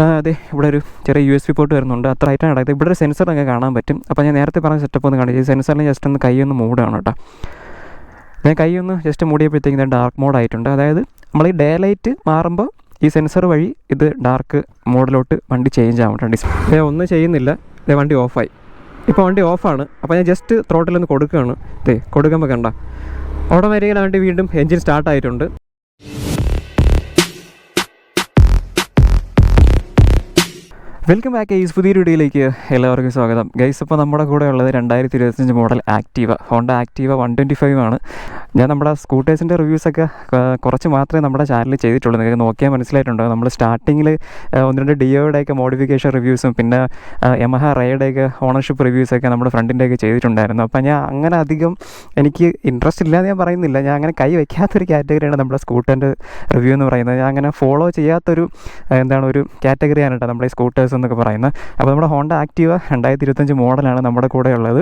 അതെ, ഇവിടെ ഒരു ചെറിയ USB പോർട്ട് വരുന്നുണ്ട്. അത്ര ആയിട്ടാണ് കിടക്കുന്നത്. ഇവിടെ ഒരു സെൻസറൊക്കെ കാണാൻ പറ്റും. അപ്പോൾ ഞാൻ നേരത്തെ പറഞ്ഞ സെറ്റപ്പ് ഒന്ന് കാണിച്ചു. സെൻസറിന് ജസ്റ്റ് ഒന്ന് കൈ ഒന്ന് മൂടാണ് കേട്ടോ. ഞാൻ കൈ ഒന്ന് ജസ്റ്റ് മൂടിയപ്പോഴത്തേക്കും ഡാർക്ക് മോഡ് ആയിട്ടുണ്ട്. അതായത് നമ്മൾ ഈ ഡേ ലൈറ്റ് മാറുമ്പോൾ ഈ സെൻസർ വഴി ഇത് ഡാർക്ക് മോഡിലോട്ട് വണ്ടി ചേഞ്ച് ആവുന്നുണ്ട്. ഞാൻ ഒന്നും ചെയ്യുന്നില്ല, വണ്ടി ഓഫായി. ഇപ്പോൾ വണ്ടി ഓഫാണ്. അപ്പോൾ ഞാൻ ജസ്റ്റ് ത്രോട്ടിലൊന്ന് കൊടുക്കുകയാണ്. കൊടുക്കുമ്പോൾ കണ്ട ഓട്ടോമാറ്റിക്കലി വണ്ടി വീണ്ടും എൻജിൻ സ്റ്റാർട്ടായിട്ടുണ്ട്. വെൽക്കം ബാക്ക് ഗൈസ്, പുതിയൊരു വീഡിയോയിലേക്ക് എല്ലാവർക്കും സ്വാഗതം. ഗൈസ്, ഇപ്പോൾ നമ്മുടെ കൂടെ ഉള്ളത് 2025 മോഡൽ ആക്റ്റീവ, ഹോണ്ട ആക്റ്റീവ 125 ആണ്. ഞാൻ നമ്മുടെ സ്കൂട്ടേഴ്സിൻ്റെ റിവ്യൂസൊക്കെ കുറച്ച് മാത്രമേ നമ്മുടെ ചാനലിൽ ചെയ്തിട്ടുള്ളൂ. നിങ്ങൾക്ക് നോക്കിയാൽ മനസ്സിലായിട്ടുണ്ടോ. നമ്മൾ സ്റ്റാർട്ടിങ്ങിൽ 1-2 ഡിയോയുടെയൊക്കെ മോഡിഫിക്കേഷൻ റിവ്യൂസും പിന്നെ യമഹ റേയുടെയൊക്കെ ഓണർഷിപ്പ് റിവ്യൂസൊക്കെ നമ്മുടെ ഫ്രണ്ടിൻ്റെയൊക്കെ ചെയ്തിട്ടുണ്ടായിരുന്നു. അപ്പോൾ ഞാൻ അങ്ങനെ അധികം എനിക്ക് ഇൻട്രസ്റ്റ് ഇല്ലാതെ ഞാൻ പറയുന്നില്ല. ഞാൻ അങ്ങനെ കൈ വയ്ക്കാത്തൊരു കാറ്റഗറിയാണ് നമ്മുടെ സ്കൂട്ടറിൻ്റെ റിവ്യൂ എന്ന് പറയുന്നത്. ഞാൻ അങ്ങനെ ഫോളോ ചെയ്യാത്തൊരു ഒരു കാറ്റഗറിയാണ് കേട്ടോ നമ്മുടെ സ്കൂട്ടേഴ്സ് എന്നൊക്കെ പറയുന്നത്. അപ്പോൾ നമ്മുടെ ഹോണ്ട ആക്റ്റീവ 2025 മോഡലാണ് നമ്മുടെ കൂടെ ഉള്ളത്.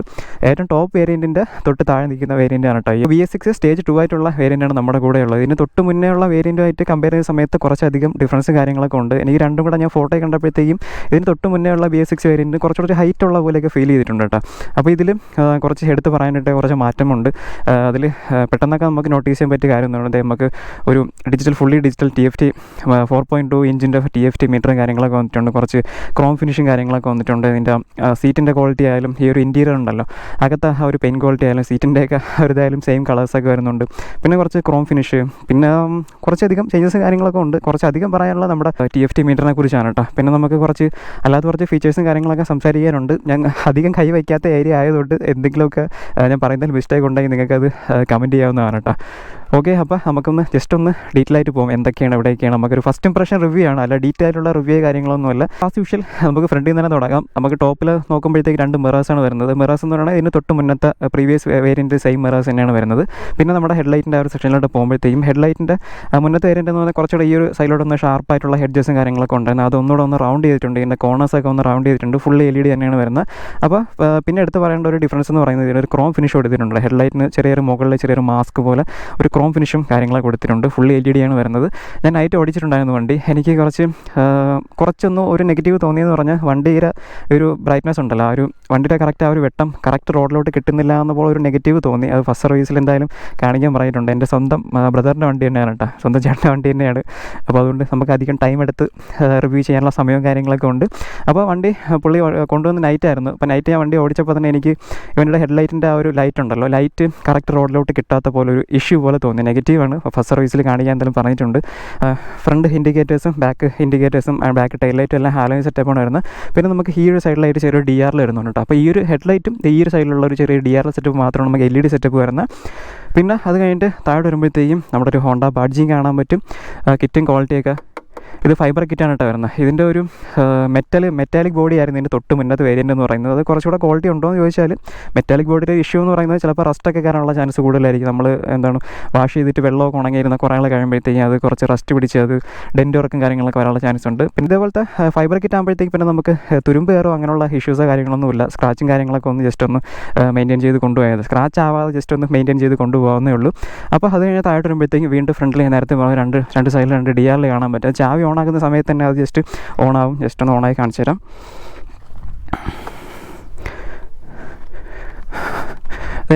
ഏറ്റവും ടോപ്പ് വേരിയൻറ്റിൻ്റെ തൊട്ട് താഴെ നിൽക്കുന്ന വേരിയൻ്റാണ് കേട്ടോ. ഈ VS6 സ്റ്റേജ് 2 ആയിട്ടുള്ള വേരിയൻ്റാണ് നമ്മുടെ കൂടെ ഉള്ളത്. ഇതിന് തൊട്ട് മുന്നേ ഉള്ള വേരിയൻറ്റുമായിട്ട് കമ്പയർ ചെയ്യുന്ന സമയത്ത് കുറച്ചധികം ഡിഫറൻസ് കാര്യങ്ങളൊക്കെ ഉണ്ട്. എനിക്ക് രണ്ടും കൂടെ ഞാൻ ഫോട്ടോ കണ്ടപ്പോഴത്തേക്കും ഇതിന് തൊട്ട് മുന്നേ ഉള്ള VS6 വേരിയൻറ്റ് കുറച്ചുകൂടി ഹൈറ്റ് ഉള്ള പോലെയൊക്കെ ഫീൽ ചെയ്തിട്ടുണ്ട് കേട്ടോ. അപ്പോൾ ഇതിൽ കുറച്ച് എടുത്ത് പറയാനായിട്ട് കുറച്ച് മാറ്റമുണ്ട്. അതിൽ പെട്ടെന്നൊക്കെ നമുക്ക് നോട്ടീസ് ചെയ്യാൻ പറ്റിയ കാര്യം എന്നുള്ളത് നമുക്ക് ഒരു ഫുള്ളി ഡിജിറ്റൽ TFT 4.2 ഇഞ്ചിൻ്റെ TFT മീറ്ററും കാര്യങ്ങളൊക്കെ വന്നിട്ടുണ്ട്. കുറച്ച് ക്രോം ഫിനിഷും കാര്യങ്ങളൊക്കെ വന്നിട്ടുണ്ട്. ഇതിൻ്റെ സീറ്റിൻ്റെ ക്വാളിറ്റി ആയാലും ഈ ഒരു ഇൻറ്റീരിയർ ഉണ്ടല്ലോ, അകത്തെ ആ ഒരു പെയിൻ ക്വാളിറ്റി ആയാലും സീറ്റിൻ്റെയൊക്കെ ഒരു ഇതായാലും സെയിം കളേഴ്സൊക്കെ വരുന്നുണ്ട്. പിന്നെ കുറച്ച് ക്രോം ഫിനിഷ്, പിന്നെ കുറച്ചധികം ചേഞ്ചസ് കാര്യങ്ങളൊക്കെ ഉണ്ട്. കുറച്ചധികം പറയാനുള്ള നമ്മുടെ TFT മീറ്ററിനെ കുറിച്ചാണ് കേട്ടോ. പിന്നെ നമുക്ക് അല്ലാത്ത കുറച്ച് ഫീച്ചേഴ്സും കാര്യങ്ങളൊക്കെ സംസാരിക്കാനുണ്ട്. ഞാൻ അധികം കൈ വയ്ക്കാത്ത ഏരിയ ആയതുകൊണ്ട് എന്തെങ്കിലുമൊക്കെ ഞാൻ പറയുന്നതിൽ മിസ്റ്റേക്ക് ഉണ്ടെങ്കിൽ നിങ്ങൾക്കത് കമൻറ്റ് ചെയ്യാവുന്നതാണ് കേട്ടോ. ഓക്കെ, അപ്പോൾ നമുക്കൊന്ന് ജസ്റ്റ് ഒന്ന് ഡീറ്റെയിൽ ആയിട്ട് പോകും. എന്തൊക്കെയാണ് എവിടെയൊക്കെയാണ് നമുക്കൊരു ഫസ്റ്റ് ഇംപ്രഷൻ റിവ്യൂ ആണ്, അല്ല ഡീറ്റെയിൽ ആയിട്ടുള്ള റിവ്യൂ കാര്യങ്ങളൊന്നുമല്ല. ആസ് യൂഷ്വൽ നമുക്ക് ഫ്രണ്ടിൽ നിന്ന് തന്നെ തുടങ്ങാം. നമുക്ക് ടോപ്പിൽ നോക്കുമ്പോഴത്തേക്ക് 2 മിറേഴ്സാണ് വരുന്നത്. മിറേഴ്സ് എന്ന് പറയുന്നത് ഇതിന് തൊട്ട് മുന്നത്തെ പ്രീവിയസ് വേരിയൻറ്റ് സെയിം മിറേഴ്സ് തന്നെയാണ് വരുന്നത്. പിന്നെ നമ്മുടെ ഹെഡ്ലൈറ്റിൻ്റെ ഒരു സെക്ഷനിലോട്ട് പോകുമ്പോഴത്തേക്കും ഹെഡ്ലൈറ്റിൻ്റെ മുന്നത്തെ വേരിയൻ്റ് എന്ന് പറഞ്ഞാൽ കുറച്ചുകൂടെ ഈ ഒരു സൈഡിലോട്ടൊന്ന് ഷാർപ്പായിട്ടുള്ള ഹെഡ്ജസും കാര്യങ്ങളൊക്കെ ഉണ്ടായിരുന്നു. അതൊന്നുകൂടെ ഒന്ന് റൗണ്ട് ചെയ്തിട്ടുണ്ട്. ഇതിൻ്റെ കോർണേഴ്സൊക്കെ ഒന്ന് റൗണ്ട് ചെയ്തിട്ടുണ്ട്. ഫുള്ളി LED തന്നെയാണ് വരുന്നത്. അപ്പോൾ പിന്നെ എടുത്ത് പറയേണ്ട ഒരു ഡിഫറൻസ് എന്ന് പറയുന്നത് ഇതിനൊരു ക്രോം ഫിനിഷ് കൊടുത്തിട്ടുണ്ട്. ഹെഡ്ലൈറ്റിന് മുകളിൽ ചെറിയൊരു മാസ്ക് പോലെ ഒരു ക്രോം ഫിനിഷും കാര്യങ്ങളൊക്കെ കൊടുത്തിട്ടുണ്ട്. ഫുള്ളി LED ആണ് വരുന്നത്. ഞാൻ നൈറ്റ് ഓടിച്ചിട്ടുണ്ടായിരുന്നു വണ്ടി. എനിക്ക് കുറച്ചൊന്നും ഒരു നെഗറ്റീവ് തോന്നിയെന്ന് പറഞ്ഞാൽ വണ്ടിയുടെ ഒരു ബ്രൈറ്റ്നസ് ഉണ്ടല്ലോ, ആ ഒരു വണ്ടിയുടെ കറക്റ്റ് ആ ഒരു വെട്ടം കറക്റ്റ് റോഡിലോട്ട് കിട്ടുന്നില്ല എന്നപ്പോൾ ഒരു നെഗറ്റീവ് തോന്നി. അത് ഫസ്റ്റ് സർവീസിൽ എന്തായാലും കാണിക്കാൻ പറഞ്ഞിട്ടുണ്ട്. എൻ്റെ സ്വന്തം ബ്രദറിൻ്റെ വണ്ടി തന്നെയാണ് കേട്ടോ, സ്വന്തം ചേട്ടൻ്റെ വണ്ടി തന്നെയാണ്. അപ്പോൾ അതുകൊണ്ട് നമുക്ക് അധികം ടൈം എടുത്ത് റിവ്യൂ ചെയ്യാനുള്ള സമയവും കാര്യങ്ങളൊക്കെ ഉണ്ട്. അപ്പോൾ വണ്ടി പുള്ളി കൊണ്ടുവന്ന് നൈറ്റായിരുന്നു. അപ്പോൾ നൈറ്റ് ഞാൻ വണ്ടി ഓടിച്ചപ്പോൾ തന്നെ എനിക്ക് ഇവൻ്റെ ഹെഡ്ലൈറ്റിൻ്റെ ആ ഒരു ലൈറ്റ് ഉണ്ടല്ലോ, ലൈറ്റ് കറക്റ്റ് റോഡിലോട്ട് കിട്ടാത്ത പോലെ ഒരു ഇഷ്യൂ പോലെ തോന്നി. നെഗറ്റീവാണ്. ഫസ്റ്റ് സർവീസിൽ കാണിക്കാൻ എന്തായാലും പറഞ്ഞിട്ടുണ്ട്. ഫ്രണ്ട് ഇൻഡിക്കേറ്റേഴ്സും ബാക്ക് ഇൻഡിക്കേറ്റേഴ്സും ബാക്ക് ടൈൽ ലൈറ്റും എല്ലാം ഹാലോയിൻ സെറ്റപ്പാണ് വരുന്നത്. പിന്നെ നമുക്ക് ഈ ഒരു സൈഡിലായിട്ട് ചെറിയൊരു DRL വരുന്നുണ്ട് കേട്ടോ. അപ്പോൾ ഈ ഒരു ഹെഡ്ലൈറ്റും ഈ ഒരു സൈഡിലുള്ള ഒരു ചെറിയ DRL സെറ്റപ്പ് മാത്രമാണ് നമുക്ക് LED സെറ്റപ്പ് വരുന്നത്. പിന്നെ അത് കഴിഞ്ഞിട്ട് താഴെ വരുമ്പോഴത്തേക്കും നമ്മുടെ ഒരു ഹോണ്ട ബാഡ്ജിങ് കാണാൻ പറ്റും. കിറ്റും ക്വാളിറ്റിയൊക്കെ ഇത് ഫൈബർ കിറ്റാണ് കേട്ടോ വരുന്നത്. ഇതിൻ്റെ ഒരു മെറ്റാലിക് ബോഡി ആയിരുന്നു ഇതിൻ്റെ തൊട്ട് മുന്നത്തെ വേരിയൻ്റ് എന്ന് പറയുന്നത്. അത് കുറച്ചുകൂടെ ക്വാളിറ്റി ഉണ്ടോ എന്ന് ചോദിച്ചാൽ മെറ്റാലിക് ബോഡിയുടെ ഇഷ്യൂ എന്ന് പറയുന്നത് ചിലപ്പോൾ റസ്റ്റൊക്കെ കയറാനുള്ള ചാൻസ് കൂടുതലായിരിക്കും. നമ്മൾ വാഷ് ചെയ്തിട്ട് വെള്ളമൊക്കെ ഉണങ്ങിയിരുന്ന കുറേ നാൾ കഴിയുമ്പോഴത്തേക്കും അത് കുറച്ച് റസ്റ്റ് പിടിച്ച് അത് ഡെൻറ്റ് വർക്കും കാര്യങ്ങളൊക്കെ വരാനുള്ള ചാൻസ് ഉണ്ട്. പിന്നെ ഇതേപോലത്തെ ഫൈബർ കിറ്റ് ആകുമ്പോഴത്തേക്ക് പിന്നെ നമുക്ക് തുരുമ്പ് കയറോ അങ്ങനെയുള്ള ഇഷ്യൂസോ കാര്യങ്ങളൊന്നുമില്ല. സ്ക്രാച്ചും കാര്യങ്ങളൊക്കെ ഒന്ന് ജസ്റ്റ് ഒന്ന് മെയിൻറ്റെയിൻ ചെയ്ത് കൊണ്ടുപോയത്, സ്ക്രാച്ച് ആവാതെ ജസ്റ്റ് ഒന്ന് മെയിൻറ്റെയിൻ ചെയ്ത് കൊണ്ടുപോകാവുന്നേ ഉള്ളൂ. അപ്പോൾ അത് കഴിഞ്ഞാൽ താഴോട്ട് വരുമ്പോഴത്തേക്കും വീണ്ടും ഫ്രണ്ടിൽ ഞാൻ നേരത്തെ രണ്ട് സൈഡിൽ 2 DRL കാണാൻ പറ്റും. ചാവി ഓണാക്കുന്ന സമയത്ത് തന്നെ അത് ജസ്റ്റ് ഓണാവും. ജസ്റ്റ് ഒന്ന് ഓണായി കാണിച്ചു തരാം.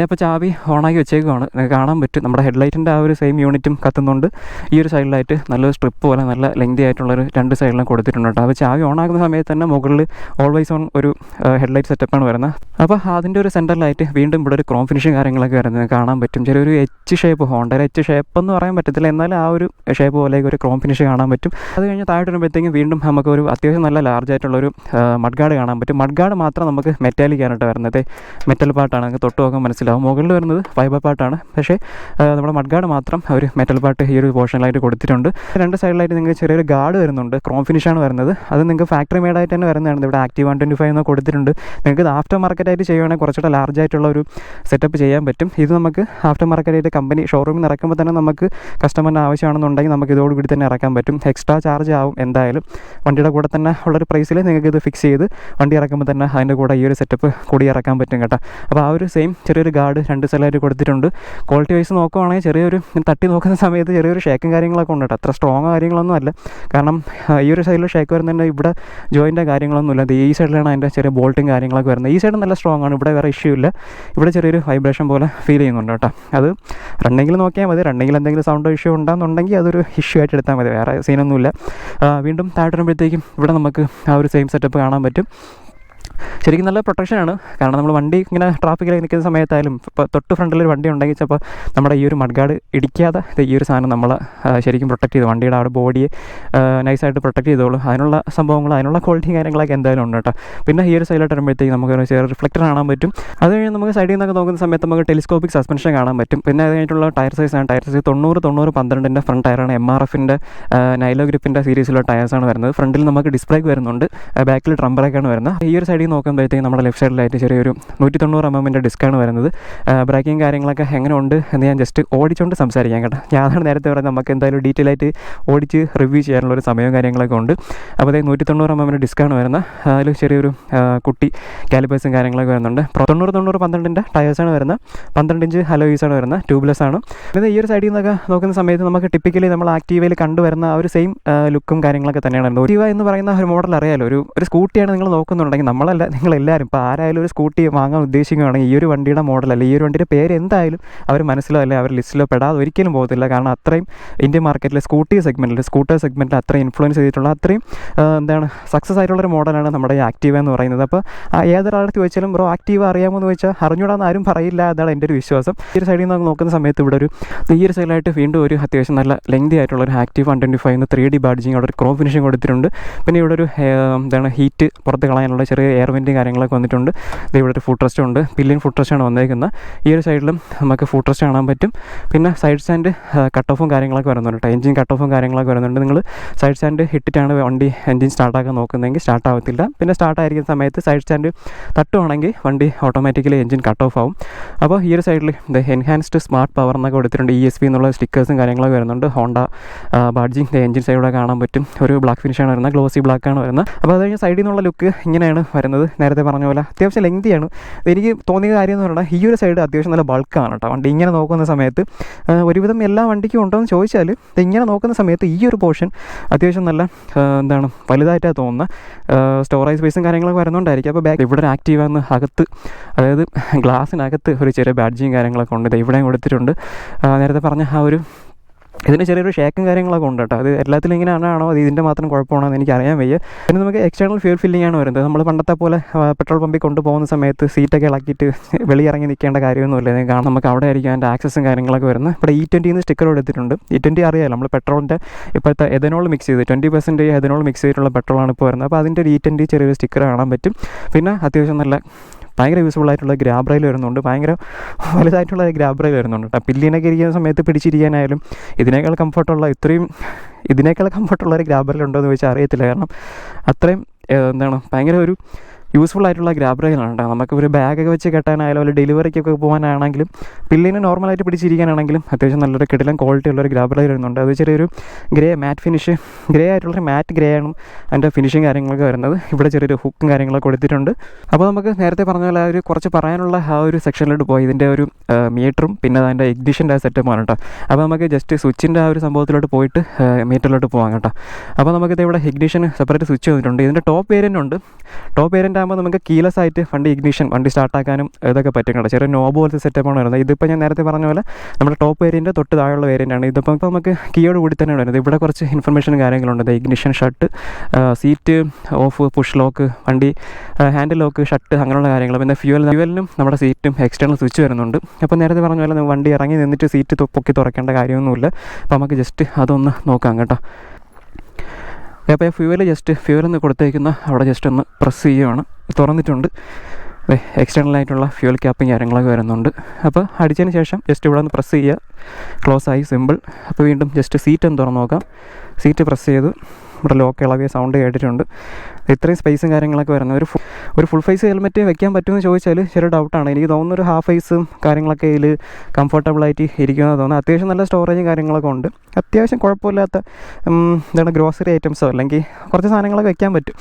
അപ്പോൾ ചാവി ഓണാക്കി വെച്ചേക്കുവാണ്, കാണാൻ പറ്റും. നമ്മുടെ ഹെഡ്ലൈറ്റിൻ്റെ ആ ഒരു സെയിം യൂണിറ്റും കത്തുന്നുണ്ട്. ഈ ഒരു സൈഡിലായിട്ട് നല്ലൊരു സ്ട്രിപ്പ് പോലെ നല്ല ലെങ്തി ആയിട്ടുള്ളൊരു 2 സൈഡിലും കൊടുത്തിട്ടുണ്ട്. അപ്പോൾ ചാവി ഓണാക്കുന്ന സമയത്ത് തന്നെ മുകളിൽ ഓൾവേസ് ഓൺ ഒരു ഹെഡ്ലൈറ്റ് സെറ്റപ്പാണ് വരുന്നത്. അപ്പോൾ അതിൻ്റെ ഒരു സെൻറ്ററിലായിട്ട് വീണ്ടും ഇവിടെ ഒരു ക്രോം ഫിനിഷും കാര്യങ്ങളൊക്കെ വരുന്നത് കാണാൻ പറ്റും. ചെറിയൊരു H ഷേപ്പ്, ഹോണ്ടയുടെ H ഷേപ്പ് എന്ന് പറയാൻ പറ്റത്തില്ല, എന്നാലും ആ ഒരു ഷേപ്പ് പോലെ ഒരു ക്രോം ഫിനിഷ് കാണാൻ പറ്റും. അത് കഴിഞ്ഞ് താഴോട്ട് വരുമ്പോഴത്തേക്കും വീണ്ടും നമുക്ക് ഒരു അത്യാവശ്യം നല്ല ലാർജ് ആയിട്ടുള്ളൊരു മഡ്ഗാർഡ് കാണാൻ പറ്റും. മഡ്ഗാർഡ് മാത്രം നമുക്ക് മെറ്റാലിക് ആയിട്ട് വരുന്നത്, മെറ്റൽ പാർട്ടാണ്. നമുക്ക് തൊട്ട് നോക്കാൻ മനസ്സിലാവും. മുകളിൽ വരുന്നത് ഫൈബർ പാർട്ടാണ്, പക്ഷേ നമ്മുടെ മഡ്ഗാർഡ് മാത്രം ഒരു മെറ്റൽ പാർട്ട് ഈ ഒരു പോർഷനിലായിട്ട് കൊടുത്തിട്ടുണ്ട്. 2 സൈഡിലായിട്ട് നിങ്ങൾക്ക് ചെറിയൊരു ഗാർഡ് വരുന്നുണ്ട്. ക്രോം ഫിനിഷാണ് വരുന്നത്. അത് നിങ്ങൾക്ക് ഫാക്ടറി മെയ്ഡായിട്ട് തന്നെ വരുന്നതാണ്. ഇവിടെ ആക്റ്റീവ് 125 എന്ന് കൊടുത്തിട്ടുണ്ട്. നിങ്ങൾക്ക് ഇത് ആഫ്റ്റർ മാർക്കറ്റ് മാർക്കറ്റായിട്ട് ചെയ്യുവാണെങ്കിൽ കുറച്ചുകൂടെ ലാർജായിട്ടുള്ള ഒരു സെറ്റപ്പ് ചെയ്യാൻ പറ്റും. ഇത് നമുക്ക് ആഫ്റ്റർ മാർക്കറ്റായിട്ട് കമ്പനി ഷോറൂമിൽ നിന്ന് ഇറക്കുമ്പോൾ തന്നെ നമുക്ക് കസ്റ്റമറിന് ആവശ്യമാണെന്നുണ്ടെങ്കിൽ നമുക്ക് ഇതോടുകൂടി തന്നെ ഇറക്കാൻ പറ്റും. എക്സ്ട്രാ ചാർജ് ആവും എന്തായാലും. വണ്ടിയുടെ കൂടെ തന്നെ ഉള്ളൊരു പ്രൈസിൽ നിങ്ങൾക്ക് ഇത് ഫിക്സ് ചെയ്ത് വണ്ടി ഇറക്കുമ്പോൾ തന്നെ അതിൻ്റെ കൂടെ ഈ ഒരു സെറ്റപ്പ് കൂടി ഇറക്കാൻ പറ്റും കേട്ടോ. അപ്പോൾ ആ ഒരു സെയിം ചെറിയൊരു ഗാർഡ് 2 സൈഡിലായിട്ട് കൊടുത്തിട്ടുണ്ട്. ക്വാളിറ്റി വൈസ് നോക്കുവാണെങ്കിൽ ചെറിയൊരു തട്ടി നോക്കുന്ന സമയത്ത് ചെറിയൊരു ഷേക്കും കാര്യങ്ങളൊക്കെ ഉണ്ട് കേട്ടോ. അത്ര സ്ട്രോങ് കാര്യങ്ങളൊന്നും അല്ല. കാരണം ഈ ഒരു സൈഡിൽ ഷേക്ക് വരുന്നതിൻ്റെ ഇവിടെ ജോയിൻ്റെ കാര്യങ്ങളൊന്നുമില്ല. ഈ സൈഡിലാണ് അതിൻ്റെ ചെറിയ ബോൾട്ടും കാര്യങ്ങളൊക്കെ വരുന്നത്. ഈ സൈഡ് നല്ല സ്ട്രോങ് ആണ്. ഇവിടെ വേറെ ഇഷ്യൂ ഇല്ല. ഇവിടെ ചെറിയൊരു വൈബ്രേഷൻ പോലെ ഫീൽ ചെയ്യുന്നുണ്ട് കേട്ടോ. അത് റണ്ണിങ്ങിൽ നോക്കിയാൽ മതി. റണ്ണിങ്ങിൽ എന്തെങ്കിലും സൗണ്ട് ഇഷ്യൂ ഉണ്ടാകുന്നുണ്ടെങ്കിൽ അതൊരു ഇഷ്യൂ ആയിട്ട് എടുത്താൽ മതി. വേറെ സീനൊന്നുമില്ല. വീണ്ടും താഴോട്ട് വരുമ്പോഴത്തേക്കും ഇവിടെ നമുക്ക് ആ ഒരു സെയിം സെറ്റപ്പ് കാണാൻ പറ്റും. ശരിക്കും നല്ല പ്രൊട്ടക്ഷനാണ്. കാരണം നമ്മൾ വണ്ടി ഇങ്ങനെ ട്രാഫിക്കിൽ നിൽക്കുന്ന സമയത്തായാലും ഇപ്പോൾ തൊട്ട് ഫ്രണ്ടിലൊരു വണ്ടി ഉണ്ടെങ്കിൽ ചിലപ്പോൾ നമ്മുടെ ഈ ഒരു മഡ്ഗാർഡ് ഇടിക്കാതെ ഈ ഒരു സാധനം നമ്മളെ ശരിക്കും പ്രൊട്ടക്ട് ചെയ്തു വണ്ടിയുടെ അവിടെ ബോഡിയെ നൈസായിട്ട് പ്രൊട്ടക്ട് ചെയ്തോളും. അതിനുള്ള സംഭവങ്ങൾ അതിനുള്ള ക്വാളിറ്റി കാര്യങ്ങളൊക്കെ എന്തായാലും ഉണ്ട് കേട്ടോ. പിന്നെ ഈ ഒരു സൈഡിലോട്ട് വരുമ്പോഴത്തേക്ക് നമുക്ക് ഒരു ചെറിയ റിഫ്ലക്ടർ കാണാൻ പറ്റും. അത് കഴിഞ്ഞ് നമുക്ക് സൈഡിൽ നിന്നൊക്കെ നോക്കുന്ന സമയത്ത് നമുക്ക് ടെലിസ്കോപ്പിക് സസ്പെൻഷൻ കാണാൻ പറ്റും. പിന്നെ അത് കഴിഞ്ഞിട്ടുള്ള ടയർ സൈസാണ്. ടയർ സൈസ് 90-12 ഫ്രണ്ട് ടയറാണ്. MRFിൻ്റെ നൈലോ ഗ്രിപ്പിൻ്റെ സീരീസിലുള്ള ടയേഴ്സാണ് വരുന്നത്. ഫ്രണ്ടിൽ നമുക്ക് ഡിസ്പ്ലേക്ക് വരുന്നുണ്ട്. ബാക്കിൽ ഡ്രം ബ്രേക്കാണ് വരുന്നത്. ഈ ഒരു സൈഡിൽ നോക്കുമ്പോഴത്തേക്കും നമ്മുടെ ലെഫ്റ്റ് സൈഡിലായിട്ട് ചെറിയൊരു 190 mm ഡിസ്ക്കാണ് വരുന്നത്. ബ്രേക്കിങ് കാര്യങ്ങളൊക്കെ എങ്ങനെ ഉണ്ട് എന്ന് ഞാൻ ജസ്റ്റ് ഓടിച്ചുകൊണ്ട് സംസാരിക്കാം കേട്ടോ. ഞാനാണ് നേരത്തെ പറയുന്നത് നമുക്ക് എന്തായാലും ഡീറ്റെയിൽ ആയിട്ട് ഓടിച്ച് റിവ്യൂ ചെയ്യാനുള്ളൊരു സമയവും കാര്യങ്ങളൊക്കെ ഉണ്ട്. അപ്പോൾ അതേ 190 mm ഡിസ്ക്കാണ് വരുന്നത്. അതിൽ ചെറിയൊരു കുട്ടി കാലിപ്പേഴ്സും കാര്യങ്ങളൊക്കെ വരുന്നുണ്ട്. 90-12 ടയേഴ്സാണ് വരുന്നത്. 12 ഇഞ്ച് അലോയ്സാണ് വരുന്നത്. ട്യൂബ്ലെസ് ആണ്. പിന്നെ ഈ ഒരു സൈഡിൽ നിന്നൊക്കെ നോക്കുന്ന സമയത്ത് നമുക്ക് ടിപ്പിക്കലി നമ്മൾ ആക്റ്റീവയിൽ കണ്ടുവരുന്ന ആ ഒരു സെയിം ലുക്കും കാര്യങ്ങളൊക്കെ തന്നെയാണ്. ആക്റ്റീവ എന്ന് പറയുന്ന ഒരു മോഡൽ അറിയാലോ. ഒരു സ്കൂട്ടിയാണ് നിങ്ങൾ നോക്കുന്നുണ്ടെങ്കിൽ നമ്മളല്ല നിങ്ങളെല്ലാവരും ഇപ്പോൾ ആരായാലും ഒരു സ്കൂട്ടി വാങ്ങാൻ ഉദ്ദേശിക്കുകയാണെങ്കിൽ ഈ ഒരു വണ്ടിയുടെ മോഡലല്ല ഈ ഒരു വണ്ടിയുടെ പേര് എന്തായാലും അവർ മനസ്സിലോ അല്ലെങ്കിൽ അവർ ലിസ്റ്റിലോ പെടാതെ ഒരിക്കലും പോകത്തില്ല. കാരണം അത്രയും ഇന്ത്യൻ മാർക്കറ്റിലെ സ്കൂട്ടർ സെഗ്മെൻറ്റിൽ അത്രയും ഇൻഫ്ലുവൻസ് ചെയ്തിട്ടുള്ള അത്രയും സക്സസ് ആയിട്ടുള്ളൊരു മോഡലാണ് നമ്മുടെ ഈ ആക്റ്റീവ എന്ന് പറയുന്നത്. അപ്പോൾ ഏതൊരാളടുത്ത് ചോദിച്ചാലും ബ്രോ ആക്റ്റീവ അറിയാമോ എന്ന് ചോദിച്ചാൽ അറിഞ്ഞൂടാന്ന് ആരും പറയില്ല. അതാണ് എൻ്റെ ഒരു വിശ്വാസം. ഈ ഒരു സൈഡിൽ നിന്ന് നോക്കുന്ന സമയത്ത് ഇവിടെ ഈ ഒരു സൈഡിലായിട്ട് വീണ്ടും ഒരു അത്യാവശ്യം നല്ല ലെങ്തി ആയിട്ടുള്ള ഒരു ആക്റ്റീവ് 125 3D ബാഡ്ജിങ് അവിടെ ഒരു ക്രോം ഫിനിഷിങ് കൊടുത്തിട്ടുണ്ട്. പിന്നെ ഇവിടെ ഒരു ഹീറ്റ് പുറത്ത് കളയാനുള്ള ചെറിയ എയർ വെൻറ്റും കാര്യങ്ങളൊക്കെ വന്നിട്ടുണ്ട്. ഇവിടെ ഒരു ഫുഡ് റെസ്റ്റ് ഉണ്ട്. പില്ലിയൻ ഫുഡ് റെസ്റ്റാണ് വന്നേക്കുന്നത്. ഈ ഒരു സൈഡിലും നമുക്ക് ഫുഡ് റെസ്റ്റ് കാണാൻ പറ്റും. പിന്നെ സൈഡ് സ്റ്റാൻഡ് കട്ട് ഓഫും കാര്യങ്ങളൊക്കെ വരുന്നുണ്ട്. എഞ്ചിൻ കട്ട് ഓഫും കാര്യങ്ങളൊക്കെ വരുന്നുണ്ട്. നിങ്ങൾ സൈഡ് സ്റ്റാൻഡ് ഇട്ടിട്ടാണ് വണ്ടി എഞ്ചിൻ സ്റ്റാർട്ടാക്കാൻ നോക്കുന്നതെങ്കിൽ സ്റ്റാർട്ട് ആവത്തില്ല. പിന്നെ സ്റ്റാർട്ടായിരിക്കുന്ന സമയത്ത് സൈഡ് സ്റ്റാൻഡ് തട്ടുവാണെങ്കിൽ വണ്ടി ഓട്ടോമാറ്റിക്കലി എഞ്ചിൻ കട്ട് ഓഫ് ആവും. അപ്പോൾ ഈ ഒരു സൈഡിൽ എൻഹാൻസ്ഡ് സ്മാർട്ട് പവർ എന്നൊക്കെ കൊടുത്തിട്ടുണ്ട്. ESP എന്നുള്ള സ്റ്റിക്കേഴ്സും കാര്യങ്ങളൊക്കെ വരുന്നുണ്ട്. ഹോണ്ട ബാഡ്ജിങ് എഞ്ചിൻ സൈഡിലൂടെ കാണാൻ പറ്റും. ഒരു ബ്ലാക്ക് ഫിനിഷാണ് വരുന്നത്. ഗ്ലോസി ബ്ലാക്കാണ് വരുന്നത്. അപ്പോൾ അത് കഴിഞ്ഞ് സൈഡിൽ നിന്നുള്ള ലുക്ക് ഇങ്ങനെയാണ് വരുന്നത്. നേരത്തെ പറഞ്ഞ പോലെ അത്യാവശ്യം ലെങ്തിയാണ്. എനിക്ക് തോന്നിയ കാര്യം എന്ന് പറഞ്ഞാൽ ഈ ഒരു സൈഡ് അത്യാവശ്യം നല്ല ബൾക്കാണ് കേട്ടോ. വണ്ടി ഇങ്ങനെ നോക്കുന്ന സമയത്ത് ഒരുവിധം എല്ലാ വണ്ടിക്കും ഉണ്ടോ എന്ന് ചോദിച്ചാൽ ഇങ്ങനെ നോക്കുന്ന സമയത്ത് ഈ ഒരു പോർഷൻ അത്യാവശ്യം നല്ല വലുതായിട്ടാണ് തോന്നുന്നത്. സ്റ്റോറേജ് സ്പേസും കാര്യങ്ങളൊക്കെ വരുന്നുണ്ടായിരിക്കും. അപ്പോൾ ബാക്ക് ഇവിടെ ഒരു ആക്റ്റീവ എന്ന് അകത്ത് അതായത് ഗ്ലാസ്സിനകത്ത് ഒരു ചെറിയ ബാഡ്ജിയും കാര്യങ്ങളൊക്കെ ഉണ്ട്. ഇവിടെയും കൊടുത്തിട്ടുണ്ട്. നേരത്തെ പറഞ്ഞ ആ ഒരു ഇതിന് ചെറിയൊരു ഷേക്കും കാര്യങ്ങളൊക്കെ ഉണ്ട് കേട്ടോ. അത് എല്ലാത്തിലും ഇങ്ങനെയാണോ അത് ഇതിൻ്റെ മാത്രം കുഴപ്പമാണോ എന്ന് എനിക്ക് അറിയാൻ വയ്യ. പിന്നെ നമുക്ക് എക്സ്റ്റേണൽ ഫ്യൂൽ ഫില്ലിംഗ് ആണ് വരുന്നത്. നമ്മൾ പണ്ടത്തെ പോലെ പെട്രോൾ പമ്പിൽ കൊണ്ടുപോകുന്ന സമയത്ത് സീറ്റൊക്കെ ഇളക്കിയിട്ട് വെളിയിറങ്ങി നിൽക്കേണ്ട കാര്യമൊന്നുമില്ല. കാരണം നമുക്ക് അവിടെ ആയിരിക്കും അതിൻ്റെ ആക്സസും കാര്യങ്ങളൊക്കെ വരുന്നത്. ഇവിടെ E20 സ്റ്റിക്കർ എടുത്തിട്ടുണ്ട്. E20 അറിയാമല്ലോ, നമ്മൾ പെട്രോളിൻ്റെ ഇപ്പോഴത്തെ എഥനോൾ മിക്സ് ചെയ്ത് 20% എഥനോൾ മിക്സ് ചെയ്തിട്ടുള്ള പെട്രോളാണ് ഇപ്പോൾ വരുന്നത്. അപ്പോൾ അതിൻ്റെ ഒരു E20 ചെറിയൊരു സ്റ്റിക്കർ കാണാൻ പറ്റും. പിന്നെ അത്യാവശ്യം നല്ല ഭയങ്കര യൂസ്ഫുൾ ആയിട്ടുള്ള ഗ്രാബ് റെയിൽ വരുന്നുണ്ട്. ഭയങ്കര വലുതായിട്ടുള്ള ഗ്രാബ് റെയിൽ വരുന്നുണ്ട് കേട്ടോ. പില്ലിനൊക്കെ ഇരിക്കുന്ന സമയത്ത് പിടിച്ചിരിക്കാനായാലും ഇതിനേക്കാൾ കംഫർട്ടുള്ള ഇതിനേക്കാൾ കംഫർട്ടുള്ള ഒരു ഗ്രാബ് റെയിൽ ഉണ്ടോ എന്ന് ചോദിച്ചാൽ അറിയത്തില്ല. കാരണം അത്രയും ഭയങ്കര ഒരു യൂസ്ഫുൾ ആയിട്ടുള്ള ഗ്രാബ് റെയിലാണ് കേട്ടോ. നമുക്ക് ഒരു ബാഗൊക്കെ വെച്ച് കെട്ടാനായാലും അല്ലെങ്കിൽ ഡെലിവറിക്കൊക്കെ പോകാനാണെങ്കിലും പില്ലിന് നോർമലായിട്ട് പിടിച്ചിരിക്കാനാണെങ്കിലും അത്യാവശ്യം നല്ലൊരു കിടിലം ക്വാളിറ്റി ഉള്ളൊരു ഗ്രാബ് റെയിൽ വരുന്നുണ്ട്. അത് ചെറിയൊരു ഗ്രേ ആയിട്ടുള്ളൊരു മാറ്റ് ഗ്രേ ആണ് അതിൻ്റെ ഫിനിഷിങ് കാര്യങ്ങളൊക്കെ വരുന്നത്. ഇവിടെ ചെറിയൊരു ഹുക്കും കാര്യങ്ങളൊക്കെ കൊടുത്തിട്ടുണ്ട്. അപ്പോൾ നമുക്ക് നേരത്തെ പറഞ്ഞ പോലെ ഒരു കുറച്ച് പറയാനുള്ള ആ ഒരു സെക്ഷനിലോട്ട് പോയി. ഇതിൻ്റെ ഒരു മീറ്ററും പിന്നെ അതിൻ്റെ ഇഗ്നിഷൻ്റെ ആ സെറ്റപ്പാണ് കേട്ടോ. അപ്പോൾ നമുക്ക് ജസ്റ്റ് സ്വിച്ചിൻ്റെ ആ ഒരു സംഭവത്തിലോട്ട് പോയിട്ട് മീറ്ററിലോട്ട് പോകാം കേട്ടോ. അപ്പോൾ നമുക്കിത് ഇവിടെ ഇഗ്നിഷന് സെപ്പറേറ്റ് സ്വിച്ച് വന്നിട്ടുണ്ട്. ഇതിൻ്റെ ടോപ്പ് വേരിയൻ്റ് ഉണ്ട്. ടോപ്പ് വേരിയൻ്റ് ആകുമ്പോൾ നമുക്ക് കീലെസ് ആയിട്ട് വണ്ടി സ്റ്റാർട്ടാക്കാനും ഇതൊക്കെ പറ്റും കേട്ടോ. ചെറിയ നോബ് പോലത്തെ സെറ്റപ്പാണ് വരുന്നത്. ഇതിപ്പോൾ ഞാൻ നേരത്തെ പറഞ്ഞ പോലെ നമ്മുടെ ടോപ്പ് വേരിയൻ്റ് തൊട്ട് താഴെയുള്ള വേരിയൻ്റാണ്. ഇതിപ്പോൾ നമുക്ക് കീയോട് കൂടി തന്നെയാണ് വരുന്നത്. ഇവിടെ കുറച്ച് ഇൻഫർമേഷനും കാര്യങ്ങളുണ്ട്. Ignition shut, seat of, push lock, വണ്ടി ഹാൻഡിൽ ലോക്ക്, ഷട്ട്, അങ്ങനെയുള്ള കാര്യങ്ങൾ. പിന്നെ ഫ്യൂവലിനും നമ്മുടെ സീറ്റും എക്സ്റ്റേണൽ സ്വിച്ച് വരുന്നുണ്ട്. അപ്പോൾ നേരത്തെ പറഞ്ഞ പോലെ വണ്ടി ഇറങ്ങി നിന്നിട്ട് സീറ്റ് പൊക്കി തുറക്കേണ്ട കാര്യമൊന്നുമില്ല. അപ്പോൾ നമുക്ക് ജസ്റ്റ് അതൊന്ന് നോക്കാം കേട്ടോ. അപ്പോൾ ഫ്യൂവലെന്ന് കൊടുത്തേക്കുന്ന അവിടെ ജസ്റ്റ് ഒന്ന് പ്രസ് ചെയ്യുകയാണ്. തുറന്നിട്ടുണ്ട്. എക്സ്റ്റേണലായിട്ടുള്ള ഫ്യൂൽ ക്യാപ്പും കാര്യങ്ങളൊക്കെ വരുന്നുണ്ട്. അപ്പോൾ അടിച്ചതിന് ശേഷം ജസ്റ്റ് ഇവിടെ ഒന്ന് പ്രസ് ചെയ്യുക. ക്ലോസ് ആയി, സിമ്പിൾ. അപ്പോൾ വീണ്ടും ജസ്റ്റ് സീറ്റ് ഒന്ന് തുറന്ന് നോക്കാം. സീറ്റ് പ്രസ് ചെയ്തു. ഇവിടെ ലോക്ക് ഇളകിയ സൗണ്ട് കേട്ടിട്ടുണ്ട്. ഇത്രയും സ്പേസും കാര്യങ്ങളൊക്കെ വരുന്നത് ഒരു ഫുൾ ഫേസ് ഹെൽമെറ്റ് വെക്കാൻ പറ്റുമെന്ന് ചോദിച്ചാൽ ചെറിയ ഡൗട്ടാണ്. എനിക്ക് തോന്നുന്നു ഒരു ഹാഫ് ഫേസും കാര്യങ്ങളൊക്കെ ഇതിൽ കംഫർട്ടബിളായിട്ട് ഇരിക്കുമെന്ന് തോന്നുന്നു. അത്യാവശ്യം നല്ല സ്റ്റോറേജും കാര്യങ്ങളൊക്കെ ഉണ്ട്. അത്യാവശ്യം കുഴപ്പമില്ലാത്ത എന്താണ് ഗ്രോസറി ഐറ്റംസോ അല്ലെങ്കിൽ കുറച്ച് സാധനങ്ങളൊക്കെ വെക്കാൻ പറ്റും.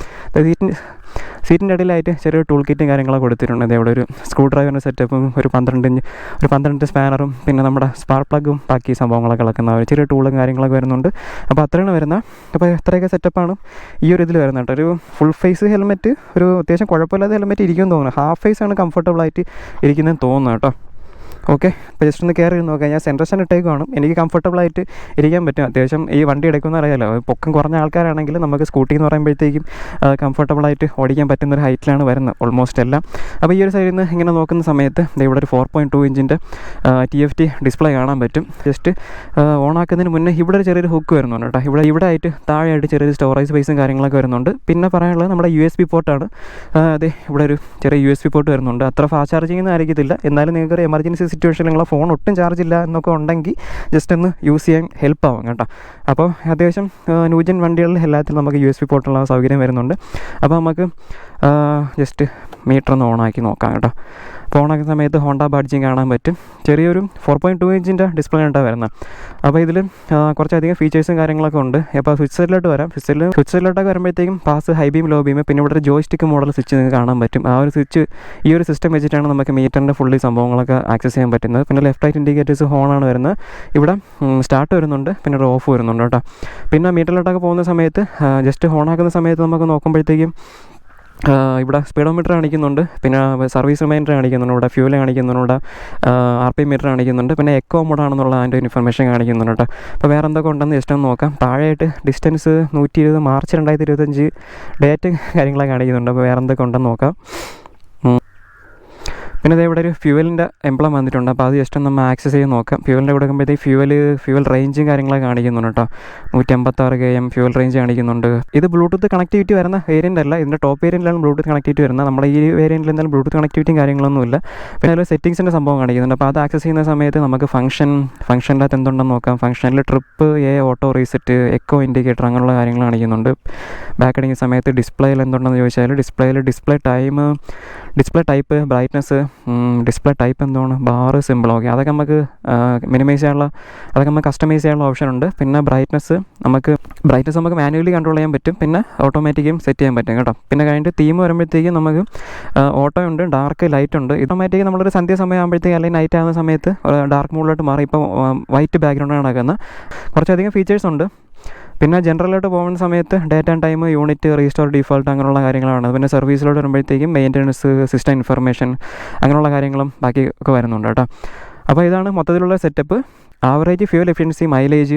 സീറ്റിൻ്റെ ഇടയിലായിട്ട് ചെറിയൊരു ടൂൾ കിറ്റും കാര്യങ്ങളൊക്കെ കൊടുത്തിട്ടുണ്ട്. അതേപോലെ ഒരു സ്ക്രൂ ഡ്രൈവറിൻ്റെ സെറ്റപ്പും ഒരു 12 സ്പാനറും പിന്നെ നമ്മുടെ സ്പാർക്ക് പ്ലഗും ബാക്കി സംഭവങ്ങളൊക്കെ ഇളക്കുന്ന ഒരു ചെറിയ ടൂളും കാര്യങ്ങളൊക്കെ വരുന്നുണ്ട്. അപ്പോൾ അത്രയാണ് വരുന്നത്. അപ്പോൾ ഇത്രയൊക്കെ സെറ്റപ്പാണ് ഈ ഒരു ഇതിൽ വരുന്നത് കേട്ടോ. ഒരു ഫുൾ ഫേസ് ഹെൽമെറ്റ് ഒരു അത്യാവശ്യം കുഴപ്പമില്ലാത്ത ഹെൽമെറ്റ് ഇരിക്കുമെന്ന് തോന്നുന്നു. ഹാഫ് ഫേസാണ് കംഫർട്ടബിളായിട്ട് ഇരിക്കുന്നതെന്ന് തോന്നുന്നു കേട്ടോ. ഓക്കെ, അപ്പോൾ ജസ്റ്റ് ഒന്ന് കയറി നോക്കാം. ഞാൻ സെൻട്രൽ സ്റ്റാൻഡ് ഇട്ടേക്കുവാണ്. എനിക്ക് കംഫർട്ടബിളായിട്ട് ഇരിക്കാൻ പറ്റും. അത്യാവശ്യം ഈ വണ്ടി എടുക്കുമെന്ന് അറിയാമല്ലോ, പൊക്കം കുറഞ്ഞ ആൾക്കാരാണെങ്കിൽ നമുക്ക് സ്കൂട്ടി എന്ന് പറയുമ്പോഴത്തേക്കും കംഫർട്ടബിളായിട്ട് ഓടിക്കാൻ പറ്റുന്നൊരു ഹൈറ്റിലാണ് വരുന്നത് ഓൾമോസ്റ്റ് എല്ലാം. അപ്പോൾ ഈ ഒരു സൈഡിൽ നിന്ന് ഇങ്ങനെ നോക്കുന്ന സമയത്ത് ഇവിടെ ഒരു 4.2 ഇഞ്ചിൻ്റെ TFT ഡിസ്പ്ലേ കാണാൻ പറ്റും. ജസ്റ്റ് ഓണാക്കുന്നതിന് മുന്നേ ഇവിടെ ഒരു ചെറിയൊരു ഹുക്ക് വരുന്നുണ്ട് കേട്ടോ. ഇവിടെ ആയിട്ട് താഴെയായിട്ട് ചെറിയൊരു സ്റ്റോറേജ് സ്പേസും കാര്യങ്ങളൊക്കെ വരുന്നുണ്ട്. പിന്നെ പറയാനുള്ളത് നമ്മുടെ USB പോർട്ടാണ്. അതെ, ഇവിടെ ഒരു ചെറിയ USB പോർട്ട് വരുന്നുണ്ട്. അത്ര ഫാസ്റ്റ് ചാർജിങ് ഒന്നും ആയിരിക്കത്തില്ല, എന്നാലും നിങ്ങൾക്ക് ഒരു എമർജൻസി സിറ്റുവേഷനിൽ നിങ്ങളെ ഫോൺ ഒട്ടും ചാർജ് ഇല്ല എന്നൊക്കെ ഉണ്ടെങ്കിൽ ജസ്റ്റ് ഒന്ന് യൂസ് ചെയ്യാൻ ഹെൽപ്പ് ആവും കേട്ടോ. അപ്പോൾ അത്യാവശ്യം ന്യൂജൻ വണ്ടികളിൽ എല്ലാത്തിലും നമുക്ക് USB പോർട്ടുള്ള സൗകര്യം വരുന്നുണ്ട്. അപ്പോൾ നമുക്ക് ജസ്റ്റ് മീറ്റർ ഒന്ന് ഓണാക്കി നോക്കാം കേട്ടോ. അപ്പോൾ ഓണാക്കുന്ന സമയത്ത് ഹോണ്ട ബാഡ്ജിങ് കാണാൻ പറ്റും. ചെറിയൊരു 4.2 ഇഞ്ചിൻ്റെ ഡിസ്പ്ലേ ആയിട്ടാണ് വരുന്നത്. അപ്പോൾ ഇതിൽ കുറച്ചധികം ഫീച്ചേഴ്സും കാര്യങ്ങളൊക്കെ ഉണ്ട്. അപ്പോൾ സ്വിച്ച് സൈഡിലോട്ട് വരാം. സ്വിച്ച് സൈഡിലോട്ടൊക്കെ വരുമ്പോഴത്തേക്കും pass, high beam, low beam, പിന്നെ ഇവിടെ ഒരു ജോയ്സ്റ്റിക്ക് മോഡൽ സ്വിച്ച് നിങ്ങൾക്ക് കാണാൻ പറ്റും. ആ ഒരു സ്വിച്ച് ഈ ഒരു സിസ്റ്റം വെച്ചിട്ടാണ് നമുക്ക് മീറ്ററിൻ്റെ ഫുള്ളി സംഭവങ്ങളൊക്കെ ആക്സസ് ചെയ്യാൻ പറ്റുന്നത്. പിന്നെ ലെഫ്റ്റ് റൈറ്റ് ഇൻഡിക്കേറ്റേഴ്സ് ഹോണാണ് വരുന്നത്. ഇവിടെ സ്റ്റാർട്ട് വരുന്നുണ്ട്, പിന്നെ ഒരു ഓഫ് വരുന്നുണ്ട് കേട്ടോ. പിന്നെ മീറ്ററിലോട്ടൊക്കെ പോകുന്ന സമയത്ത് ജസ്റ്റ് ഹോണാക്കുന്ന സമയത്ത് നമുക്ക് നോക്കുമ്പോഴത്തേക്കും ഇവിടെ സ്പീഡോമീറ്റർ കാണിക്കുന്നുണ്ട്, പിന്നെ സർവീസ് റിമൈൻഡർ കാണിക്കുന്നുണ്ട്, ഇവിടെ ഫ്യൂൽ കാണിക്കുന്നുണ്ട്, RPM മീറ്റർ കാണിക്കുന്നുണ്ട്, പിന്നെ എക്കോ മോഡാണെന്നുള്ള അതിൻ്റെ ഇൻഫർമേഷൻ കാണിക്കുന്നുണ്ട് കേട്ടോ. അപ്പോൾ വേറെ എന്തൊക്കെ ഉണ്ടെന്ന് ജസ്റ്റ് ഒന്ന് നോക്കാം. താഴെയായിട്ട് ഡിസ്റ്റൻസ് 120 മാർച്ച് 2025 ഡേറ്റ് കാര്യങ്ങളൊക്കെ കാണിക്കുന്നുണ്ട്. അപ്പോൾ വേറെ എന്തൊക്കെ ഉണ്ടെന്ന് നോക്കാം. പിന്നെ ഇത് ഇവിടെ ഒരു ഫ്യൂവലിൻ്റെ എംബ്ലം വന്നിട്ടുണ്ട്. അപ്പോൾ അത് ജസ്റ്റ് നമ്മൾ ആക്സസ് ചെയ്ത് നോക്കാം. ഫ്യൂവലിൻ്റെ കൊടുക്കുമ്പോഴത്തേക്ക് ഫ്യൂവൽ റേഞ്ചും കാര്യങ്ങളൊക്കെ കാണിക്കുന്നുണ്ട് കേട്ടോ. 156 km ഫ്യൂവൽ റേഞ്ച് കാണിക്കുന്നുണ്ട്. ഇത് ബ്ലൂടൂത്ത് കണക്ടിവിറ്റി വരുന്ന വേരിയൻ്റ് അല്ല, ഇതിൻ്റെ ടോപ്പ് വേരിയൻറ്റിലാണ് ബ്ലൂടൂത്ത് കണക്ടിവിറ്റി വരുന്നത്. നമ്മുടെ ഈ വേരിയൻറ്റിൽ എന്തായാലും ബ്ലൂടൂത്ത് കണക്ടിവിറ്റിയും കാര്യങ്ങളൊന്നുമില്ല. പിന്നെ അതിൽ സെറ്റിങ്സിൻ്റെ സംഭവം കാണിക്കുന്നുണ്ട്. അപ്പോൾ അത് ആക്സസ് ചെയ്യുന്ന സമയത്ത് നമുക്ക് ഫംഗ്ഷൻ്റെ അകത്ത് എന്തുണ്ടെന്ന് നോക്കാം. ഫംഗ്ഷനിൽ trip, auto reset, eco indicator അങ്ങനെയുള്ള കാര്യങ്ങൾ കാണിക്കുന്നുണ്ട്. ബാക്ക് അടിക്കുന്ന സമയത്ത് ഡിസ്പ്ലേയിൽ എന്തുണ്ടെന്ന് ചോദിച്ചാൽ display type, brightness, display type എന്താണ്, ബാറ്, സിമ്പിൾ, ഓക്കെ, അതൊക്കെ നമുക്ക് മിനിമൈസ് ചെയ്യാനുള്ള, അതൊക്കെ നമുക്ക് കസ്റ്റമൈസ് ചെയ്യാനുള്ള ഓപ്ഷൻ ഉണ്ട്. പിന്നെ ബ്രൈറ്റ്നസ് നമുക്ക് മാനുവലി കൺട്രോൾ ചെയ്യാൻ പറ്റും, പിന്നെ ഓട്ടോമാറ്റിക്കും സെറ്റ് ചെയ്യാൻ പറ്റും കേട്ടോ. പിന്നെ കഴിഞ്ഞിട്ട് തീം വരുമ്പോഴത്തേക്കും നമുക്ക് ഓട്ടോ ഉണ്ട്, ഡാർക്ക്, ലൈറ്റ് ഉണ്ട്. ഓട്ടോമാറ്റിക് നമ്മളൊരു സന്ധ്യാസമയം ആകുമ്പോഴത്തേക്ക് അല്ലെങ്കിൽ നൈറ്റ് ആകുന്ന സമയത്ത് ഡാർക്ക് മോഡിലോട്ട് മാറി. ഇപ്പോൾ വൈറ്റ് ബാക്ക്ഗ്രൗണ്ടാണ് നടക്കുന്നത്. കുറച്ചധികം ഫീച്ചേഴ്സ് ഉണ്ട്. പിന്നെ ജനറലായിട്ട് പോകുന്ന സമയത്ത് date and time, unit, restore, default അങ്ങനെയുള്ള കാര്യങ്ങളാണ്. പിന്നെ സർവീസിലോട്ട് വരുമ്പോഴത്തേക്കും മെയിൻ്റനൻസ്, സിസ്റ്റം ഇൻഫർമേഷൻ അങ്ങനെയുള്ള കാര്യങ്ങളും ബാക്കി ഒക്കെ വരുന്നുണ്ട് കേട്ടോ. അപ്പോൾ ഇതാണ് മൊത്തത്തിലുള്ള setup. Average fuel efficiency, mileage,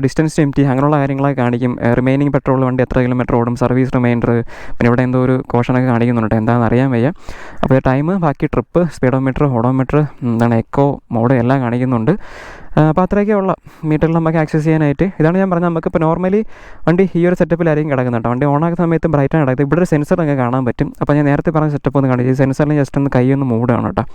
distance to empty അങ്ങനെയുള്ള കാര്യങ്ങളൊക്കെ കാണിക്കും. റിമൈനിങ് പെട്രോൾ വണ്ടി എത്ര കിലോമീറ്റർ ഓടും, സർവീസ് റിമൈൻഡർ, പിന്നെ ഇവിടെ എന്തോ ഒരു കോഷനൊക്കെ കാണിക്കുന്നുണ്ട്, എന്താണെന്ന് അറിയാൻ വയ്യ. അപ്പോൾ ടൈം, ബാക്കി ട്രിപ്പ്, സ്പീഡോമീറ്റർ, ഹോഡോമീറ്റർ, എക്കോ മോഡ് എല്ലാം കാണിക്കുന്നുണ്ട്. അപ്പോൾ അത്രയൊക്കെ ഉള്ള മീറ്ററിൽ നമുക്ക് ആക്സസ് ചെയ്യാനായിട്ട്. ഇതാണ് ഞാൻ പറഞ്ഞത്, നമുക്കിപ്പോൾ നോർമലി വണ്ടി ഈ ഒരു സെറ്റപ്പിലായിരിക്കും കിടക്കുന്നത് കേട്ടോ. വണ്ടി ഓണാക്കുന്ന സമയത്ത് ബ്രൈറ്റാണ് കിടക്കുന്നത്. ഇവിടെ ഒരു സെൻസർ ഒക്കെ കാണാൻ പറ്റും. അപ്പോൾ ഞാൻ നേരത്തെ പറഞ്ഞ സെറ്റപ്പ് ഒന്ന് കാണിച്ചു. സെൻസറിന് ജസ്റ്റ് ഒന്ന് കൈ ഒന്ന് മൂടാണ് കേട്ടോ.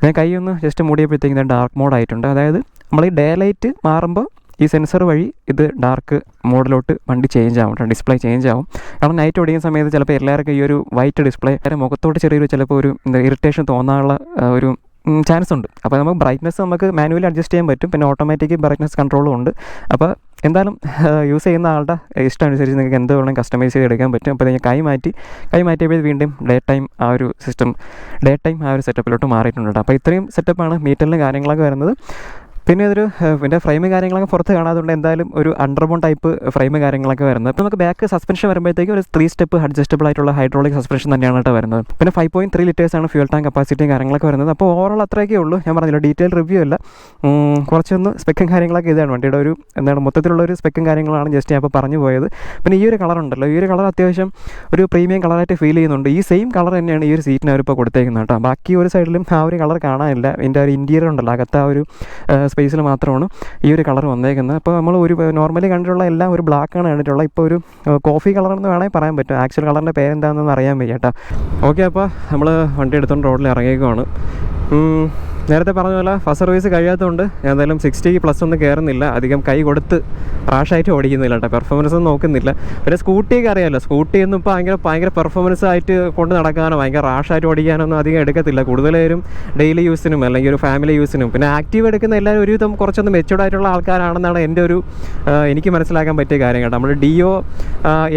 ഞാൻ കൈ ഒന്ന് ജസ്റ്റ് മൂടിയപ്പോഴത്തേക്കും ഡാർക്ക് മോഡായിട്ടുണ്ട്. അതായത് നമ്മൾ ഈ ഡേ ലൈറ്റ് മാറുമ്പോൾ ഈ സെൻസർ വഴി ഇത് ഡാർക്ക് മോഡിലോട്ട് വണ്ടി ചേഞ്ച് ആവും കേട്ടോ, ഡിസ്പ്ലേ ചേഞ്ച് ആവും. കാരണം നൈറ്റ് ഓടിക്കുന്ന സമയത്ത് ചിലപ്പോൾ എല്ലാവർക്കും ഈ ഒരു വൈറ്റ് ഡിസ്പ്ലേ മുഖത്തോട്ട് ചെറിയൊരു ചിലപ്പോൾ ഒരു ഇറിറ്റേഷൻ തോന്നാനുള്ള ഒരു ചാൻസ് ഉണ്ട്. അപ്പോൾ നമുക്ക് ബ്രൈറ്റ്നസ് നമുക്ക് മാനുവലി അഡ്ജസ്റ്റ് ചെയ്യാൻ പറ്റും. പിന്നെ ഓട്ടോമാറ്റിക് ബ്രൈറ്റ്നസ് കൺട്രോളും ഉണ്ട്. അപ്പോൾ എന്തായാലും യൂസ് ചെയ്യുന്ന ആളുടെ ഇഷ്ടം അനുസരിച്ച് നിങ്ങൾക്ക് എന്ത് വേണമെങ്കിലും കസ്റ്റമൈസ് ചെയ്ത് എടുക്കാൻ പറ്റും. അപ്പോൾ ഞാൻ കൈ മാറ്റിയപ്പോൾ വീണ്ടും ഡേ ടൈം ആ ഒരു സെറ്റപ്പിലോട്ട് മാറിയിട്ടുണ്ട്. അപ്പോൾ ഇത്രയും സെറ്റപ്പാണ് മീറ്ററിലും കാര്യങ്ങളൊക്കെ വരുന്നത്. പിന്നെ ഇതൊരു പിന്നെ ഫ്രെയിം കാര്യങ്ങളൊക്കെ പുറത്ത് കാണാതുകൊണ്ട് എന്തായാലും ഒരു അണ്ടർബോൺ ടൈപ്പ് ഫ്രെയിം കാര്യങ്ങളൊക്കെ വരുന്നത്. അപ്പോൾ നമുക്ക് ബാക്ക് സസ്പെൻഷൻ വരുമ്പോഴത്തേക്കും ഒരു 3 സ്റ്റെപ്പ് അഡ്ജസ്റ്റബിൾ ആയിട്ടുള്ള ഹൈഡ്രോളിക് സസ്പെൻഷൻ തന്നെയാണ് കേട്ടോ വരുന്നത്. പിന്നെ 5.3 ലിറ്റേഴ്സാണ് ഫ്യൂൽ ടാങ്ക് കപ്പാസിറ്റിയും കാര്യങ്ങളൊക്കെ വരുന്നത്. അപ്പോൾ ഓവറോൾ അത്രയൊക്കെ ഉള്ളൂ. ഞാൻ പറഞ്ഞില്ല, ഡീറ്റെയിൽ റിവ്യൂ അല്ല, കുറച്ചൊന്ന് സ്പെക്കും കാര്യങ്ങളൊക്കെ ഇതാണ് വണ്ടിയുടെ ഒരു മൊത്തത്തിലുള്ള ഒരു സ്പെക്കും കാര്യങ്ങളാണ് ജസ്റ്റ് ഞാൻ അപ്പോൾ പറഞ്ഞു പോയത്. പിന്നെ ഈ ഒരു കളർ ഉണ്ടല്ലോ, ഈ ഒരു കളർ അത്യാവശ്യം ഒരു പ്രീമിയം കളറായിട്ട് ഫീൽ ചെയ്യുന്നുണ്ട്. ഈ സെയിം കളർ തന്നെയാണ് ഈ ഒരു സീറ്റിന് അവരിപ്പോൾ കൊടുത്തേക്കുന്നത് കേട്ടോ. ബാക്കി ഒരു സൈഡിലും ആ ഒരു കളർ കാണാനില്ല. ഇതിൻ്റെ ഒരു ഇൻറ്റീരിയർ ഉണ്ടല്ലോ, അകത്ത് ആ ഒരു സ്പേസിൽ മാത്രമാണ് ഈ ഒരു കളർ വന്നേക്കുന്നത്. അപ്പോൾ നമ്മൾ ഒരു നോർമലി കണ്ടിട്ടുള്ള എല്ലാം ഒരു ബ്ലാക്കാണ് കണ്ടിട്ടുള്ളത്. ഇപ്പോൾ ഒരു കോഫി കളറെന്ന് വേണമെങ്കിൽ പറയാൻ പറ്റും. ആക്ച്വൽ കളറിൻ്റെ പേരെന്താണെന്ന് അറിയാൻ വയ്യ കേട്ടോ. ഓക്കെ, അപ്പോൾ നമ്മൾ വണ്ടി എടുത്തുകൊണ്ട് റോഡിൽ ഇറങ്ങിയേക്കുവാണ്. നേരത്തെ പറഞ്ഞ പോലെ ഫസ്റ്റ് സർവീസ് കഴിയാത്തതുകൊണ്ട് ഞാൻ എന്തായാലും 60+ ഒന്നും കയറുന്നില്ല, അധികം കൈ കൊടുത്ത് റാഷായിട്ട് ഓടിക്കുന്നില്ല കേട്ടോ, പെർഫോമൻസ് ഒന്നും നോക്കുന്നില്ല. പിന്നെ സ്കൂട്ടിയൊക്കെ അറിയാമല്ലോ, സ്കൂട്ടിയൊന്നും ഇപ്പോൾ ഭയങ്കര പെർഫോമൻസ് ആയിട്ട് കൊണ്ട് നടക്കാനോ ഭയങ്കര റാഷായിട്ട് ഓടിക്കാനൊന്നും അധികം എടുക്കത്തില്ല. കൂടുതലും ഡെയിലി യൂസിനും അല്ലെങ്കിൽ ഒരു ഫാമിലി യൂസിനും. പിന്നെ ആക്റ്റീവ് എടുക്കുന്ന എല്ലാവരും ഒരുവിധം കുറച്ചൊന്ന് മെച്ചൂർഡായിട്ടുള്ള ആൾക്കാരാണെന്നാണ് എൻ്റെ ഒരു എനിക്ക് മനസ്സിലാക്കാൻ പറ്റിയ കാര്യം കേട്ടോ. നമ്മൾ ഡിയോ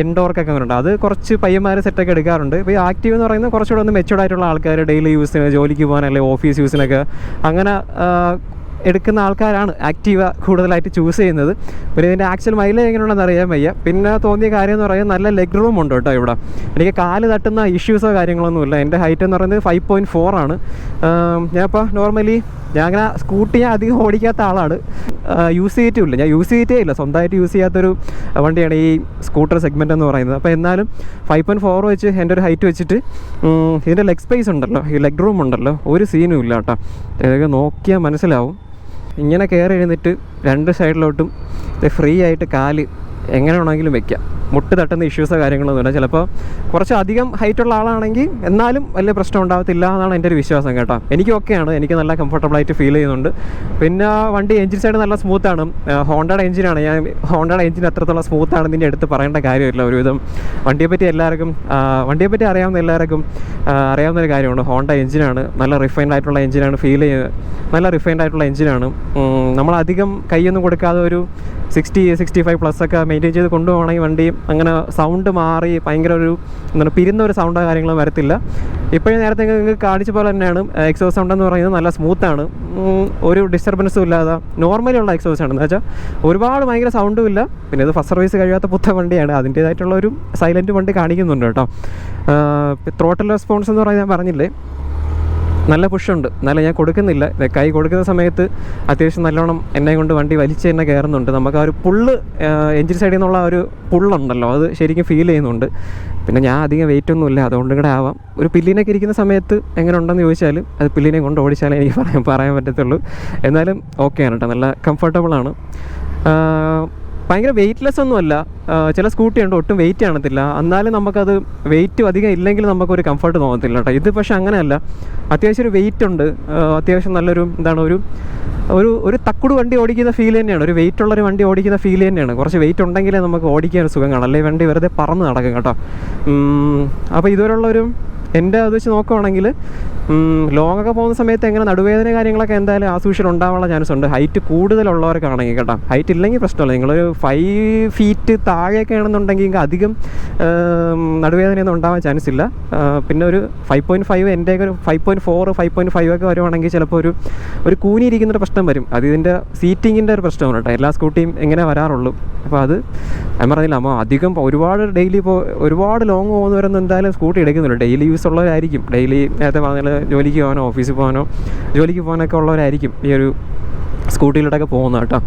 എൻഡോർക്കൊക്കെ അങ്ങനെ ഉണ്ട്, അത് കുറച്ച് പയ്യന്മാർ സെറ്റൊക്കെ എടുക്കാറുണ്ട്. ഇപ്പോൾ ഈ ആക്റ്റീവ് എന്ന് പറയുന്നത് കുറച്ചുകൂടെ ഒന്ന് മെച്ചൂർഡായിട്ടുള്ള ആൾക്കാർ ഡെയിലി യൂസിന്, ജോലിക്ക് പോകാൻ അല്ലെങ്കിൽ ഓഫീസ് യൂസിനൊക്കെ അങ്ങനെ എടുക്കുന്ന ആൾക്കാരാണ് ആക്റ്റീവ കൂടുതലായിട്ട് ചൂസ് ചെയ്യുന്നത്. പിന്നെ ഇതിൻ്റെ ആക്ച്വൽ മൈലേജ് എങ്ങനെയുണ്ടെന്ന് അറിയാൻ വയ്യ. പിന്നെ തോന്നിയ കാര്യം എന്ന് പറയുന്നത് നല്ല ലെഗ് റൂം ഉണ്ട് കേട്ടോ ഇവിടെ. എനിക്ക് കാല് തട്ടുന്ന ഇഷ്യൂസോ കാര്യങ്ങളൊന്നുമില്ല. എൻ്റെ ഹൈറ്റ് എന്ന് പറയുന്നത് 5.4 ആണ്. ഞാനിപ്പോൾ നോർമലി ഞാൻ അങ്ങനെ സ്കൂട്ടി ഞാൻ അധികം ഓടിക്കാത്ത ആളാണ്, യൂസ് ചെയ്തിട്ടുമില്ല, ഞാൻ യൂസ് ചെയ്തിട്ടേ ഇല്ല, സ്വന്തമായിട്ട് യൂസ് ചെയ്യാത്തൊരു വണ്ടിയാണ് ഈ സ്കൂട്ടർ സെഗ്മെൻ്റ് എന്ന് പറയുന്നത്. അപ്പോൾ എന്നാലും 5.4 വെച്ച് എൻ്റെ ഒരു ഹൈറ്റ് വെച്ചിട്ട് ഇതിൻ്റെ ലെഗ് സ്പേസ് ഉണ്ടല്ലോ, ഈ ലെഗ് റൂം ഉണ്ടല്ലോ, ഒരു സീനും ഇല്ല കേട്ടോ. ഇതൊക്കെ നോക്കിയാൽ മനസ്സിലാവും. ഇങ്ങനെ കയറി എഴുന്നിട്ട് രണ്ട് സൈഡിലോട്ടും ഫ്രീ ആയിട്ട് കാല് എങ്ങനെ വേണമെങ്കിലും വെക്കാം. മുട്ട് തട്ടുന്ന ഇഷ്യൂസോ കാര്യങ്ങളൊന്നുമില്ല. ചിലപ്പോൾ കുറച്ച് അധികം ഹൈറ്റുള്ള ആളാണെങ്കിൽ എന്നാലും വലിയ പ്രശ്നം ഉണ്ടാകത്തില്ല എന്നാണ് എൻ്റെ ഒരു വിശ്വാസം കേട്ടോ. എനിക്ക് ഓക്കെയാണ്, എനിക്ക് നല്ല കംഫർട്ടബിളായിട്ട് ഫീൽ ചെയ്യുന്നുണ്ട്. പിന്നെ വണ്ടി എഞ്ചിൻ സൈഡ് നല്ല സ്മൂത്താണ്, ഹോണ്ടയുടെ എഞ്ചിനാണ്. ഞാൻ ഹോണ്ടയുടെ എഞ്ചിൻ എത്രത്തോളം സ്മൂത്താണെന്ന് എടുത്ത് പറയേണ്ട കാര്യമില്ല. ഒരുവിധം വണ്ടിയെപ്പറ്റി അറിയാവുന്ന എല്ലാവർക്കും അറിയാവുന്നൊരു കാര്യമാണ്. ഹോണ്ട എഞ്ചിനാണ്, നല്ല റിഫൈൻഡ് ആയിട്ടുള്ള എഞ്ചിനാണ്, ഫീൽ ചെയ്യുന്നത് നല്ല റിഫൈൻഡ് ആയിട്ടുള്ള എഞ്ചിനാണ്. നമ്മളധികം കൈയൊന്നും കൊടുക്കാതെ ഒരു 60-65+ ഒക്കെ മെയിൻറ്റെയിൻ ചെയ്ത് കൊണ്ടുപോകണമെങ്കിൽ വണ്ടി അങ്ങനെ സൗണ്ട് മാറി ഭയങ്കര ഒരു എന്താണ് പിരുന്ന ഒരു സൗണ്ടോ കാര്യങ്ങളും വരത്തില്ല. ഇപ്പോഴും നേരത്തെ നിങ്ങൾക്ക് കാണിച്ച പോലെ തന്നെയാണ് എക്സോസ് സൗണ്ട് എന്ന് പറയുന്നത് നല്ല സ്മൂത്താണ്, ഒരു ഡിസ്റ്റർബൻസും ഇല്ലാതെ നോർമലി ഉള്ള എക്സോസ് ആണ്. എന്ന് വെച്ചാൽ ഒരുപാട് ഭയങ്കര സൗണ്ടും ഇല്ല. പിന്നെ ഇത് ഫസ്റ്റ് സർവീസ് കഴിയാത്ത പുത്തൻ വണ്ടിയാണ്, അതിൻ്റേതായിട്ടുള്ള ഒരു സൈലൻറ്റ് വണ്ടി കാണിക്കുന്നുണ്ട് കേട്ടോ. ത്രോട്ടൽ റെസ്പോൺസ് എന്ന് പറഞ്ഞാൽ ഞാൻ പറഞ്ഞില്ലേ, നല്ല പുഷുണ്ട്, എന്നാലും ഞാൻ കൊടുക്കുന്നില്ല. കൈ കൊടുക്കുന്ന സമയത്ത് അത്യാവശ്യം നല്ലോണം എന്നെ കൊണ്ട് വണ്ടി വലിച്ച് തന്നെ കയറുന്നുണ്ട്. നമുക്ക് ആ ഒരു പുള്ള് എഞ്ചിൻ സൈഡിൽ നിന്നുള്ള ഒരു പുള്ളുണ്ടല്ലോ, അത് ശരിക്കും ഫീൽ ചെയ്യുന്നുണ്ട്. പിന്നെ ഞാൻ അധികം വെയിറ്റ് ഒന്നുമില്ല, അതുകൊണ്ട് കൂടെ ആവാം. ഒരു പില്ലിനൊക്കെ ഇരിക്കുന്ന സമയത്ത് എങ്ങനെ ഉണ്ടെന്ന് ചോദിച്ചാൽ അത് പില്ലിനെ കൊണ്ട് ഓടിച്ചാലേ എനിക്ക് പറയാൻ പറ്റത്തുള്ളൂ. എന്നാലും ഓക്കെയാണ് കേട്ടോ, നല്ല കംഫർട്ടബിളാണ്. ഭയങ്കര വെയ്റ്റ്ലെസ് ഒന്നുമല്ല. ചില സ്കൂട്ടി ഉണ്ട് ഒട്ടും വെയിറ്റ് കാണത്തില്ല, എന്നാലും നമുക്കത് വെയിറ്റ് അധികം ഇല്ലെങ്കിൽ നമുക്കൊരു കംഫർട്ട് തോന്നത്തില്ല കേട്ടോ. ഇത് പക്ഷേ അങ്ങനെയല്ല, അത്യാവശ്യം ഒരു വെയിറ്റ് ഉണ്ട്, അത്യാവശ്യം നല്ലൊരു എന്താണ് ഒരു തക്കുട് വണ്ടി ഓടിക്കുന്ന ഫീൽ തന്നെയാണ്, ഒരു വെയിറ്റ് ഉള്ളൊരു വണ്ടി ഓടിക്കുന്ന ഫീൽ തന്നെയാണ്. കുറച്ച് വെയിറ്റ് ഉണ്ടെങ്കിലേ നമുക്ക് ഓടിക്കാൻ ഒരു സുഖം കാണാം, അല്ലെങ്കിൽ വണ്ടി വെറുതെ പറന്ന് നടക്കും കേട്ടോ. അപ്പോൾ ഇതുവരെയുള്ളൊരു എൻ്റെ അത് വെച്ച് നോക്കുവാണെങ്കിൽ ലോങ് ഒക്കെ പോകുന്ന സമയത്ത് എങ്ങനെ നടുവേദന കാര്യങ്ങളൊക്കെ എന്തായാലും ആസൂഷ്യൽ ഉണ്ടാവാനുള്ള ചാൻസ് ഉണ്ട്, ഹൈറ്റ് കൂടുതലുള്ളവർക്കാണെങ്കിൽ കേട്ടോ. ഹൈറ്റ് ഇല്ലെങ്കിൽ പ്രശ്നമല്ല, നിങ്ങളൊരു 5 ഫീറ്റ് താഴെയൊക്കെ ആണെന്നുണ്ടെങ്കിൽ അധികം നടുവേദനയൊന്നും ഉണ്ടാവാൻ ചാൻസ് ഇല്ല. പിന്നെ ഒരു 5.5 എൻ്റെയൊക്കെ ഒരു 5.4 5.5 ഒക്കെ വരുവാണെങ്കിൽ ചിലപ്പോൾ ഒരു കൂനിയിരിക്കുന്നൊരു പ്രശ്നം വരും. അത് ഇതിൻ്റെ സീറ്റിങ്ങിൻ്റെ ഒരു പ്രശ്നമാണ് കേട്ടോ, എല്ലാ സ്കൂട്ടിയും എങ്ങനെ വരാറുള്ളൂ. അപ്പോൾ അത് ഞാൻ പറഞ്ഞില്ല, അപ്പോൾ അധികം ഒരുപാട് ഡെയിലി ഒരുപാട് ലോങ് പോകുന്നവരൊന്നും എന്തായാലും സ്കൂട്ടി എടുക്കുന്നില്ല, ഡെയിലി യൂസ് ഉള്ളവരായിരിക്കും. ഡെയിലി നേരത്തെ പറഞ്ഞാൽ ജോലിക്ക് പോകാനോ ഓഫീസിൽ പോകാനോ ജോലിക്ക് പോകാനൊക്കെ ഉള്ളവരായിരിക്കും ഈ ഒരു സ്കൂട്ടിയിലോട്ടൊക്കെ പോകുന്നത് കേട്ടോ.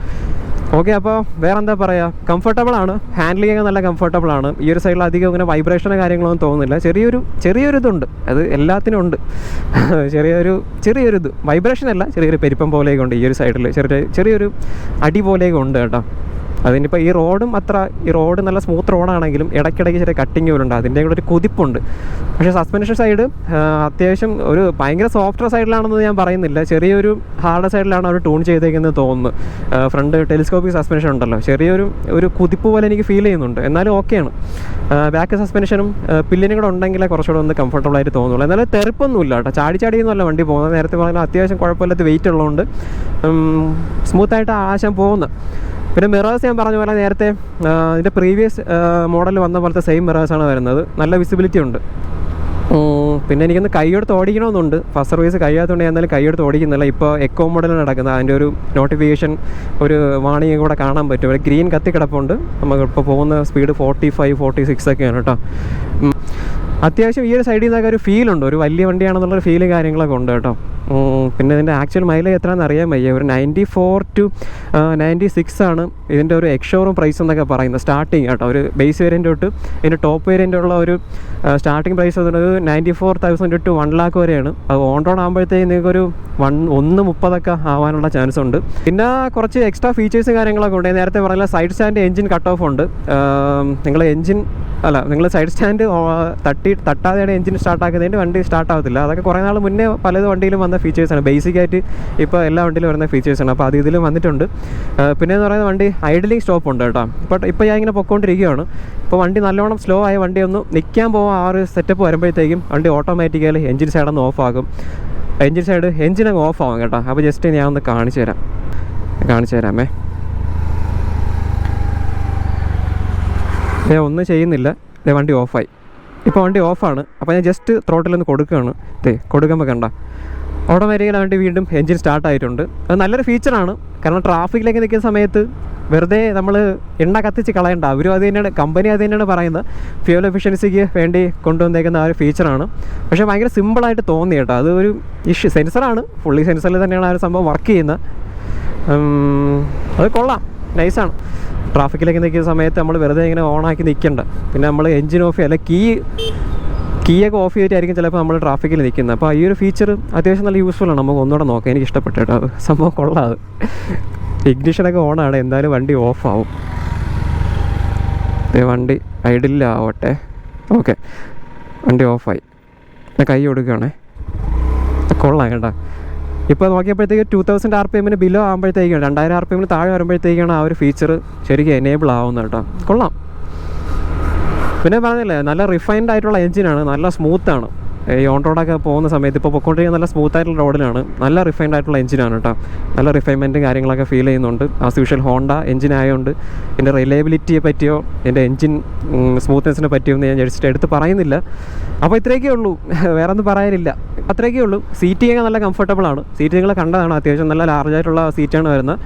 ഓക്കെ, അപ്പോൾ വേറെ എന്താ പറയുക, കംഫർട്ടബിളാണ്, ഹാൻഡ്ലിംഗ് ഒക്കെ നല്ല കംഫർട്ടബിളാണ്. ഈ ഒരു സൈഡിൽ അധികം ഇങ്ങനെ വൈബ്രേഷനോ കാര്യങ്ങളൊന്നും തോന്നുന്നില്ല. ചെറിയൊരു ഇതുണ്ട്, അത് എല്ലാത്തിനും ഉണ്ട്. ചെറിയൊരു ഇത് വൈബ്രേഷൻ അല്ല, ചെറിയൊരു പെരുപ്പം പോലെയൊക്കെ ഉണ്ട് ഈ ഒരു സൈഡിൽ, ചെറിയൊരു അടി പോലെയൊക്കെ ഉണ്ട് കേട്ടോ. അതിനിപ്പോൾ ഈ റോഡ് നല്ല സ്മൂത്ത് റോഡാണെങ്കിലും ഇടയ്ക്കിടയ്ക്ക് ചെറിയ കട്ടിങ് പോലുണ്ട്, അതിൻ്റെ കൂടെ ഒരു കുതിപ്പുണ്ട്. പക്ഷേ സസ്പെൻഷൻ സൈഡ് അത്യാവശ്യം ഒരു ഭയങ്കര സോഫ്റ്റ് സൈഡിലാണെന്ന് ഞാൻ പറയുന്നില്ല, ചെറിയൊരു ഹാർഡ് സൈഡിലാണ് അവർ ട്യൂൺ ചെയ്തേക്കുന്നത് തോന്നുന്നു. ഫ്രണ്ട് ടെലിസ്കോപ്പിക് സസ്പെൻഷൻ ഉണ്ടല്ലോ, ചെറിയൊരു കുതിപ്പ് പോലെ എനിക്ക് ഫീൽ ചെയ്യുന്നുണ്ട്. എന്നാലും ഓക്കെയാണ്. ബാക്ക് സസ്പെൻഷനും പില്ലിനും കൂടെ ഉണ്ടെങ്കിലേ കുറച്ചുകൂടെ ഒന്ന് കംഫർട്ടബിളായിട്ട് തോന്നുള്ളൂ. എന്നാലും തെറിപ്പൊന്നുമില്ല കേട്ടോ, ചാടിയൊന്നുമല്ല വണ്ടി പോകുന്നത്. നേരത്തെ പറഞ്ഞാൽ അത്യാവശ്യം കുഴപ്പമില്ലാത്ത വെയിറ്റ് ഉള്ളതുകൊണ്ട് സ്മൂത്തായിട്ട് ആശം പോകുന്നത്. പിന്നെ മിറേഴ്സ് ഞാൻ പറഞ്ഞ പോലെ നേരത്തെ ഇതിൻ്റെ പ്രീവിയസ് മോഡൽ വന്ന പോലത്തെ സെയിം മിറേഴ്സാണ് വരുന്നത്, നല്ല വിസിബിലിറ്റി ഉണ്ട്. പിന്നെ എനിക്കൊന്ന് കൈയെടുത്ത് ഓടിക്കണമെന്നുണ്ട്, ഫസ്റ്റ് സർവീസ് കഴിയാത്തതുകൊണ്ട് ഞാൻ എന്തായാലും കൈയെടുത്ത് ഓടിക്കുന്നില്ല. ഇപ്പോൾ എക്കോ മോഡൽ നടക്കുന്നത്, അതിൻ്റെ ഒരു നോട്ടിഫിക്കേഷൻ ഒരു വാണിംഗ് കൂടെ കാണാൻ പറ്റും. ഒരു ഗ്രീൻ കത്തി കിടപ്പുണ്ട്, നമുക്കിപ്പോൾ പോകുന്ന സ്പീഡ് 45-46 ഒക്കെയാണ് കേട്ടോ. അത്യാവശ്യം ഈ ഒരു സൈഡിൽ നിന്നൊക്കെ ഒരു ഫീലുണ്ട്, ഒരു വലിയ വണ്ടിയാണെന്നുള്ളൊരു ഫീലും കാര്യങ്ങളൊക്കെ ഉണ്ട് കേട്ടോ. പിന്നെ ഇതിൻ്റെ ആക്ച്വൽ മൈലേജ് എത്രയാണെന്ന് അറിയാൻ വയ്യ, ഒരു 94 to 96 ആണ് ഇതിൻ്റെ ഒരു എക്സ്ഷോറൂം പ്രൈസ് എന്നൊക്കെ പറയുന്നത്, സ്റ്റാർട്ടിങ് കേട്ടോ. ഒരു ബേസ് വേരിയൻ്റ് തൊട്ട് ഇതിൻ്റെ ടോപ്പ് വേരിയൻ്റ് ഉള്ള ഒരു സ്റ്റാർട്ടിങ് പ്രൈസ് വന്നത് 94,000 to 1 lakh വരെയാണ്. അത് ഓൺ റോഡ് ആകുമ്പോഴത്തേക്ക് നിങ്ങൾക്കൊരു 130 ആവാനുള്ള ചാൻസ് ഉണ്ട്. പിന്നെ കുറച്ച് എക്സ്ട്രാ ഫീച്ചേഴ്സും കാര്യങ്ങളൊക്കെ ഉണ്ട്. നേരത്തെ പറഞ്ഞാൽ side stand engine cut off ഉണ്ട്. നിങ്ങൾ സൈഡ് സ്റ്റാൻഡ് തട്ടി വണ്ടി തട്ടാതെയാണ് എഞ്ചിൻ സ്റ്റാർട്ടാക്കുന്നതിൻ്റെ വണ്ടി സ്റ്റാർട്ടാകത്തില്ല. അതൊക്കെ കുറേ നാൾ മുന്നേ പലത് വണ്ടിയിലും വന്ന ഫീച്ചേഴ്സാണ്, ബേസിക്കായിട്ട് ഇപ്പോൾ എല്ലാ വണ്ടിയിലും വരുന്ന ഫീച്ചേഴ്സാണ്. അപ്പോൾ അത് ഇതിലും വന്നിട്ടുണ്ട്. പിന്നെ എന്ന് പറയുന്നത് വണ്ടി ഐഡലിംഗ് സ്റ്റോപ്പ് ഉണ്ട് കേട്ടോ. ഇപ്പോൾ ഞാൻ ഇങ്ങനെ പൊയ്ക്കൊണ്ടിരിക്കുകയാണ്. ഇപ്പോൾ വണ്ടി നല്ലോണം സ്ലോ ആയ വണ്ടി ഒന്ന് നിൽക്കാൻ പോകാൻ ആ ഒരു സെറ്റപ്പ് വരുമ്പോഴത്തേക്കും വണ്ടി ഓട്ടോമാറ്റിക്കലി എഞ്ചിൻ സൈഡൊന്ന് ഓഫ് ആകും. എഞ്ചിനങ്ങ് ഓഫ് ആകും കേട്ടോ. അപ്പോൾ ജസ്റ്റ് ഞാൻ ഒന്ന് കാണിച്ചു തരാമേ. ഞാൻ ഒന്നും ചെയ്യുന്നില്ല, വണ്ടി ഓഫായി. ഇപ്പോൾ വണ്ടി ഓഫാണ്. അപ്പോൾ ഞാൻ ജസ്റ്റ് ത്രോട്ടിലൊന്ന് കൊടുക്കുകയാണ്. കൊടുക്കുമ്പോൾ കണ്ട ഓട്ടോമാറ്റിക്കലി വണ്ടി വീണ്ടും എഞ്ചിൻ സ്റ്റാർട്ടായിട്ടുണ്ട്. അത് നല്ലൊരു ഫീച്ചറാണ്. കാരണം ട്രാഫിക്കിലേക്ക് നിൽക്കുന്ന സമയത്ത് വെറുതെ നമ്മൾ എണ്ണ കത്തിച്ച് കളയണ്ട. അവരും അത് തന്നെയാണ്, കമ്പനി അത് തന്നെയാണ് പറയുന്നത്, ഫ്യൂൽ എഫിഷ്യൻസിക്ക് വേണ്ടി കൊണ്ടുവന്നേക്കുന്ന ആ ഒരു ഫീച്ചറാണ്. പക്ഷേ ഭയങ്കര സിമ്പിളായിട്ട് തോന്നി കേട്ടോ. അത് ഒരു സെൻസറാണ്, ഫുള്ളി സെൻസറിൽ തന്നെയാണ് ആ ഒരു സംഭവം വർക്ക് ചെയ്യുന്നത്. അത് കൊള്ളാം, നൈസാണ്. ട്രാഫിക്കിലേക്ക് നിൽക്കുന്ന സമയത്ത് നമ്മൾ വെറുതെ ഇങ്ങനെ ഓണാക്കി നിൽക്കണ്ട. പിന്നെ നമ്മൾ എഞ്ചിൻ ഓഫ് അല്ല കീയൊക്കെ ഓഫ് ചെയ്തിട്ടായിരിക്കും ചിലപ്പോൾ നമ്മൾ ട്രാഫിക്കിൽ നിൽക്കുന്നത്. അപ്പോൾ ഈ ഒരു ഫീച്ചർ അത്യാവശ്യം നല്ല യൂസ്ഫുള്ളാണ്. നമുക്ക് ഒന്നുകൂടെ നോക്കാം. എനിക്ക് ഇഷ്ടപ്പെട്ടു കേട്ടോ. അത് സംഭവം കൊള്ളാം. അത് ഇഗ്നിഷനൊക്കെ ഓണാണ്, എന്തായാലും വണ്ടി ഓഫാവും. വണ്ടി ഐഡിലാവട്ടെ. ഓക്കെ, വണ്ടി ഓഫായി. ഞാൻ കൈ കൊടുക്കുകയാണേ. കൊള്ളാം കേട്ടോ. ഇപ്പോൾ നോക്കിയപ്പോഴത്തേക്ക് 2000 RPM ബിലോ ആകുമ്പോഴത്തേക്കാണ്, 2000 RPM താഴെ വരുമ്പോഴത്തേക്കാണ് ആ ഒരു ഫീച്ചർ ശരിക്കും എനേബിൾ ആവുന്നത് കേട്ടോ. കൊള്ളാം. പിന്നെ പറഞ്ഞില്ലേ, നല്ല റിഫൈൻഡ് ആയിട്ടുള്ള എഞ്ചിനാണ്, നല്ല സ്മൂത്താണ്. ഈ ഓൺ റോഡൊക്കെ പോകുന്ന സമയത്ത് ഇപ്പോൾ പൊയ്ക്കൊണ്ടിരിക്കുന്ന നല്ല സ്മൂത്ത് ആയിട്ടുള്ള റോഡിലാണ്. നല്ല റിഫൈൻഡ് ആയിട്ടുള്ള എഞ്ചിനാണ് കേട്ടോ. നല്ല റിഫൈൻമെൻറ്റും കാര്യങ്ങളൊക്കെ ഫീൽ ചെയ്യുന്നുണ്ട്. ആസ് യൂഷ്വൽ ഹോണ്ട എഞ്ചിൻ ആയതുകൊണ്ട് എൻ്റെ റിലയബിലിറ്റിയെ പറ്റിയോ എൻ്റെ എഞ്ചിൻ സ്മൂത്ത്നെസ്സിനെ പറ്റിയോ എന്ന് ഞാൻ ജസ്റ്റ് എടുത്ത് പറയുന്നില്ല. അപ്പോൾ ഇത്രയൊക്കെ ഉള്ളൂ, വേറെ ഒന്നും പറയാനില്ല. അത്രയൊക്കെ ഉള്ളൂ. സീറ്റിങ്ങൊക്കെ നല്ല കംഫർട്ടബിളാണ്. സീറ്റ് നിങ്ങൾ കണ്ടതാണ്, അത്യാവശ്യം നല്ല ലാർജായിട്ടുള്ള സീറ്റാണ് വരുന്നത്.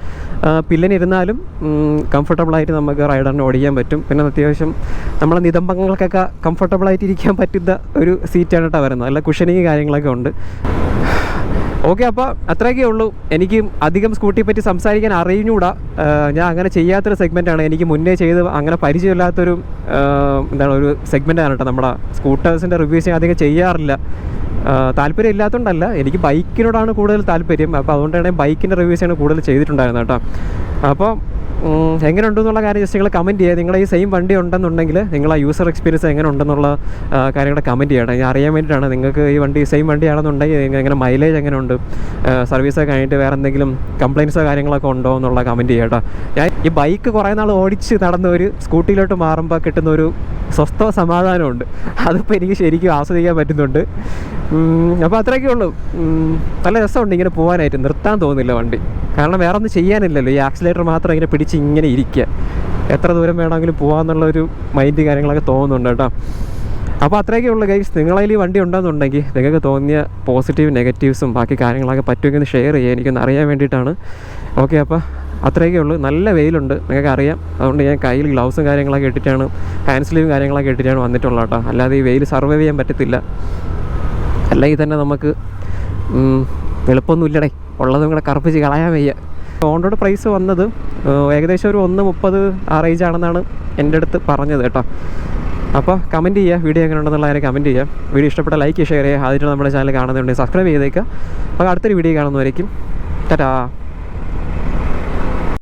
പില്ലിനിരുന്നാലും കംഫർട്ടബിളായിട്ട് നമുക്ക് റൈഡറിന് ഓടിക്കാൻ പറ്റും. പിന്നെ അത്യാവശ്യം നമ്മളെ നിതംബങ്ങൾക്കൊക്കെ കംഫർട്ടബിളായിട്ട് ഇരിക്കാൻ പറ്റുന്ന ഒരു സീറ്റാണ് കേട്ടോ വരുന്നത്. നല്ല കുഷനിങ് കാര്യങ്ങളൊക്കെ ഉണ്ട്. ഓക്കെ, അപ്പോൾ അത്രയൊക്കെ ഉള്ളൂ. എനിക്ക് അധികം സ്കൂട്ടിയെ പറ്റി സംസാരിക്കാൻ അറിഞ്ഞുകൂടാ. ഞാൻ അങ്ങനെ ചെയ്യാത്തൊരു സെഗ്മെൻറ്റാണ്. എനിക്ക് മുന്നേ ചെയ്ത് അങ്ങനെ പരിചയമില്ലാത്തൊരു ഒരു സെഗ്മെൻറ്റാണ് കേട്ടോ. നമ്മുടെ സ്കൂട്ടേഴ്സിൻ്റെ റിവ്യൂസ് ഞാൻ അധികം ചെയ്യാറില്ല. താല്പര്യം ഇല്ലാത്തതുകൊണ്ടല്ല, എനിക്ക് ബൈക്കിനോടാണ് കൂടുതൽ താല്പര്യം. അപ്പോൾ അതുകൊണ്ടാണ് ബൈക്കിൻ്റെ റിവ്യൂസാണ് കൂടുതൽ ചെയ്തിട്ടുണ്ടായിരുന്നത് കേട്ടോ. അപ്പോൾ എങ്ങനെ ഉണ്ടെന്നുള്ള കാര്യം ജസ്റ്റ് നിങ്ങൾ കമൻറ്റ് ചെയ്യുക. നിങ്ങളുടെ ഈ സെയിം വണ്ടി ഉണ്ടെന്നുണ്ടെങ്കിൽ നിങ്ങൾ ആ യൂസർ എക്സ്പീരിയൻസ് എങ്ങനെ ഉണ്ടെന്നുള്ള കാര്യങ്ങൾ കമൻറ്റ് ചെയ്യണം. ഞാൻ അറിയാൻ വേണ്ടിയിട്ടാണ്. നിങ്ങൾക്ക് ഈ വണ്ടി സെയിം വണ്ടിയാണെന്നുണ്ടെങ്കിൽ എങ്ങനെ മൈലേജ് എങ്ങനെ ഉണ്ട്, സർവീസൊക്കെ കഴിഞ്ഞിട്ട് വേറെ എന്തെങ്കിലും കംപ്ലയിൻസോ കാര്യങ്ങളൊക്കെ ഉണ്ടോ എന്നുള്ള കമൻറ്റ് ചെയ്യുക കേട്ടോ. ഞാൻ ഈ ബൈക്ക് കുറേ നാൾ ഓടിച്ച് നടന്ന ഒരു സ്കൂട്ടിയിലോട്ട് മാറുമ്പോൾ കിട്ടുന്ന ഒരു സ്വസ്ഥ സമാധാനമുണ്ട്. അതിപ്പോൾ എനിക്ക് ശരിക്കും ആസ്വദിക്കാൻ പറ്റുന്നുണ്ട്. അപ്പോൾ അത്രയൊക്കെ ഉള്ളൂ. നല്ല രസമുണ്ട് ഇങ്ങനെ പോകാനായിട്ട്. നിർത്താൻ തോന്നുന്നില്ല വണ്ടി. കാരണം വേറെ ഒന്നും ചെയ്യാനില്ലല്ലോ. ഈ ആക്സിലേറ്റർ മാത്രം ഇങ്ങനെ പിടിച്ച് ഇങ്ങനെ ഇരിക്കുക. എത്ര ദൂരം വേണമെങ്കിലും പോകാമെന്നുള്ളൊരു മൈൻഡ് കാര്യങ്ങളൊക്കെ തോന്നുന്നുണ്ട് കേട്ടോ. അപ്പോൾ അത്രയൊക്കെ ഉള്ളൂ ഗൈസ്. നിങ്ങളതിൽ ഈ വണ്ടി ഉണ്ടെന്നുണ്ടെങ്കിൽ നിങ്ങൾക്ക് തോന്നിയ പോസിറ്റീവ് നെഗറ്റീവ്സും ബാക്കി കാര്യങ്ങളൊക്കെ പറ്റുമെങ്കിൽ ഷെയർ ചെയ്യുക, എനിക്കൊന്ന് അറിയാൻ വേണ്ടിയിട്ടാണ്. ഓക്കെ, അപ്പോൾ അത്രയൊക്കെ ഉള്ളൂ. നല്ല വെയിലുണ്ട്, നിങ്ങൾക്ക് അറിയാം. അതുകൊണ്ട് ഞാൻ കയ്യിൽ ഗ്ലൗസും കാര്യങ്ങളൊക്കെ ഇട്ടിട്ടാണ്, ഹാൻഡ് സ്ലീവും കാര്യങ്ങളൊക്കെ ഇട്ടിട്ടാണ് വന്നിട്ടുള്ളത് കേട്ടോ. അല്ലാതെ ഈ വെയിൽ സർവൈവ് ചെയ്യാൻ പറ്റത്തില്ല. അല്ലെങ്കിൽ തന്നെ നമുക്ക് എളുപ്പമൊന്നും ഇല്ലടേ, ഉള്ളതും കൂടെ കറുപ്പിച്ച് കളയാൻ വയ്യ. ഓൺ റോഡ് പ്രൈസ് വന്നത് ഏകദേശം ഒരു 130 ആ റേഞ്ച് ആണെന്നാണ് എൻ്റെ അടുത്ത് പറഞ്ഞത് കേട്ടോ. അപ്പോൾ കമൻറ്റ് ചെയ്യുക, വീഡിയോ എങ്ങനെ ഉണ്ടെന്നുള്ള കാര്യം കമൻറ്റ് ചെയ്യുക. വീഡിയോ ഇഷ്ടപ്പെട്ട ലൈക്ക് ഷെയർ ചെയ്യുക. ആദ്യമായിട്ട് നമ്മുടെ ചാനൽ കാണുന്നുണ്ടെങ്കിൽ സബ്സ്ക്രൈബ് ചെയ്തേക്കുക. അപ്പോൾ അടുത്തൊരു വീഡിയോ കാണുന്നവരേക്കും ടാറ്റാ.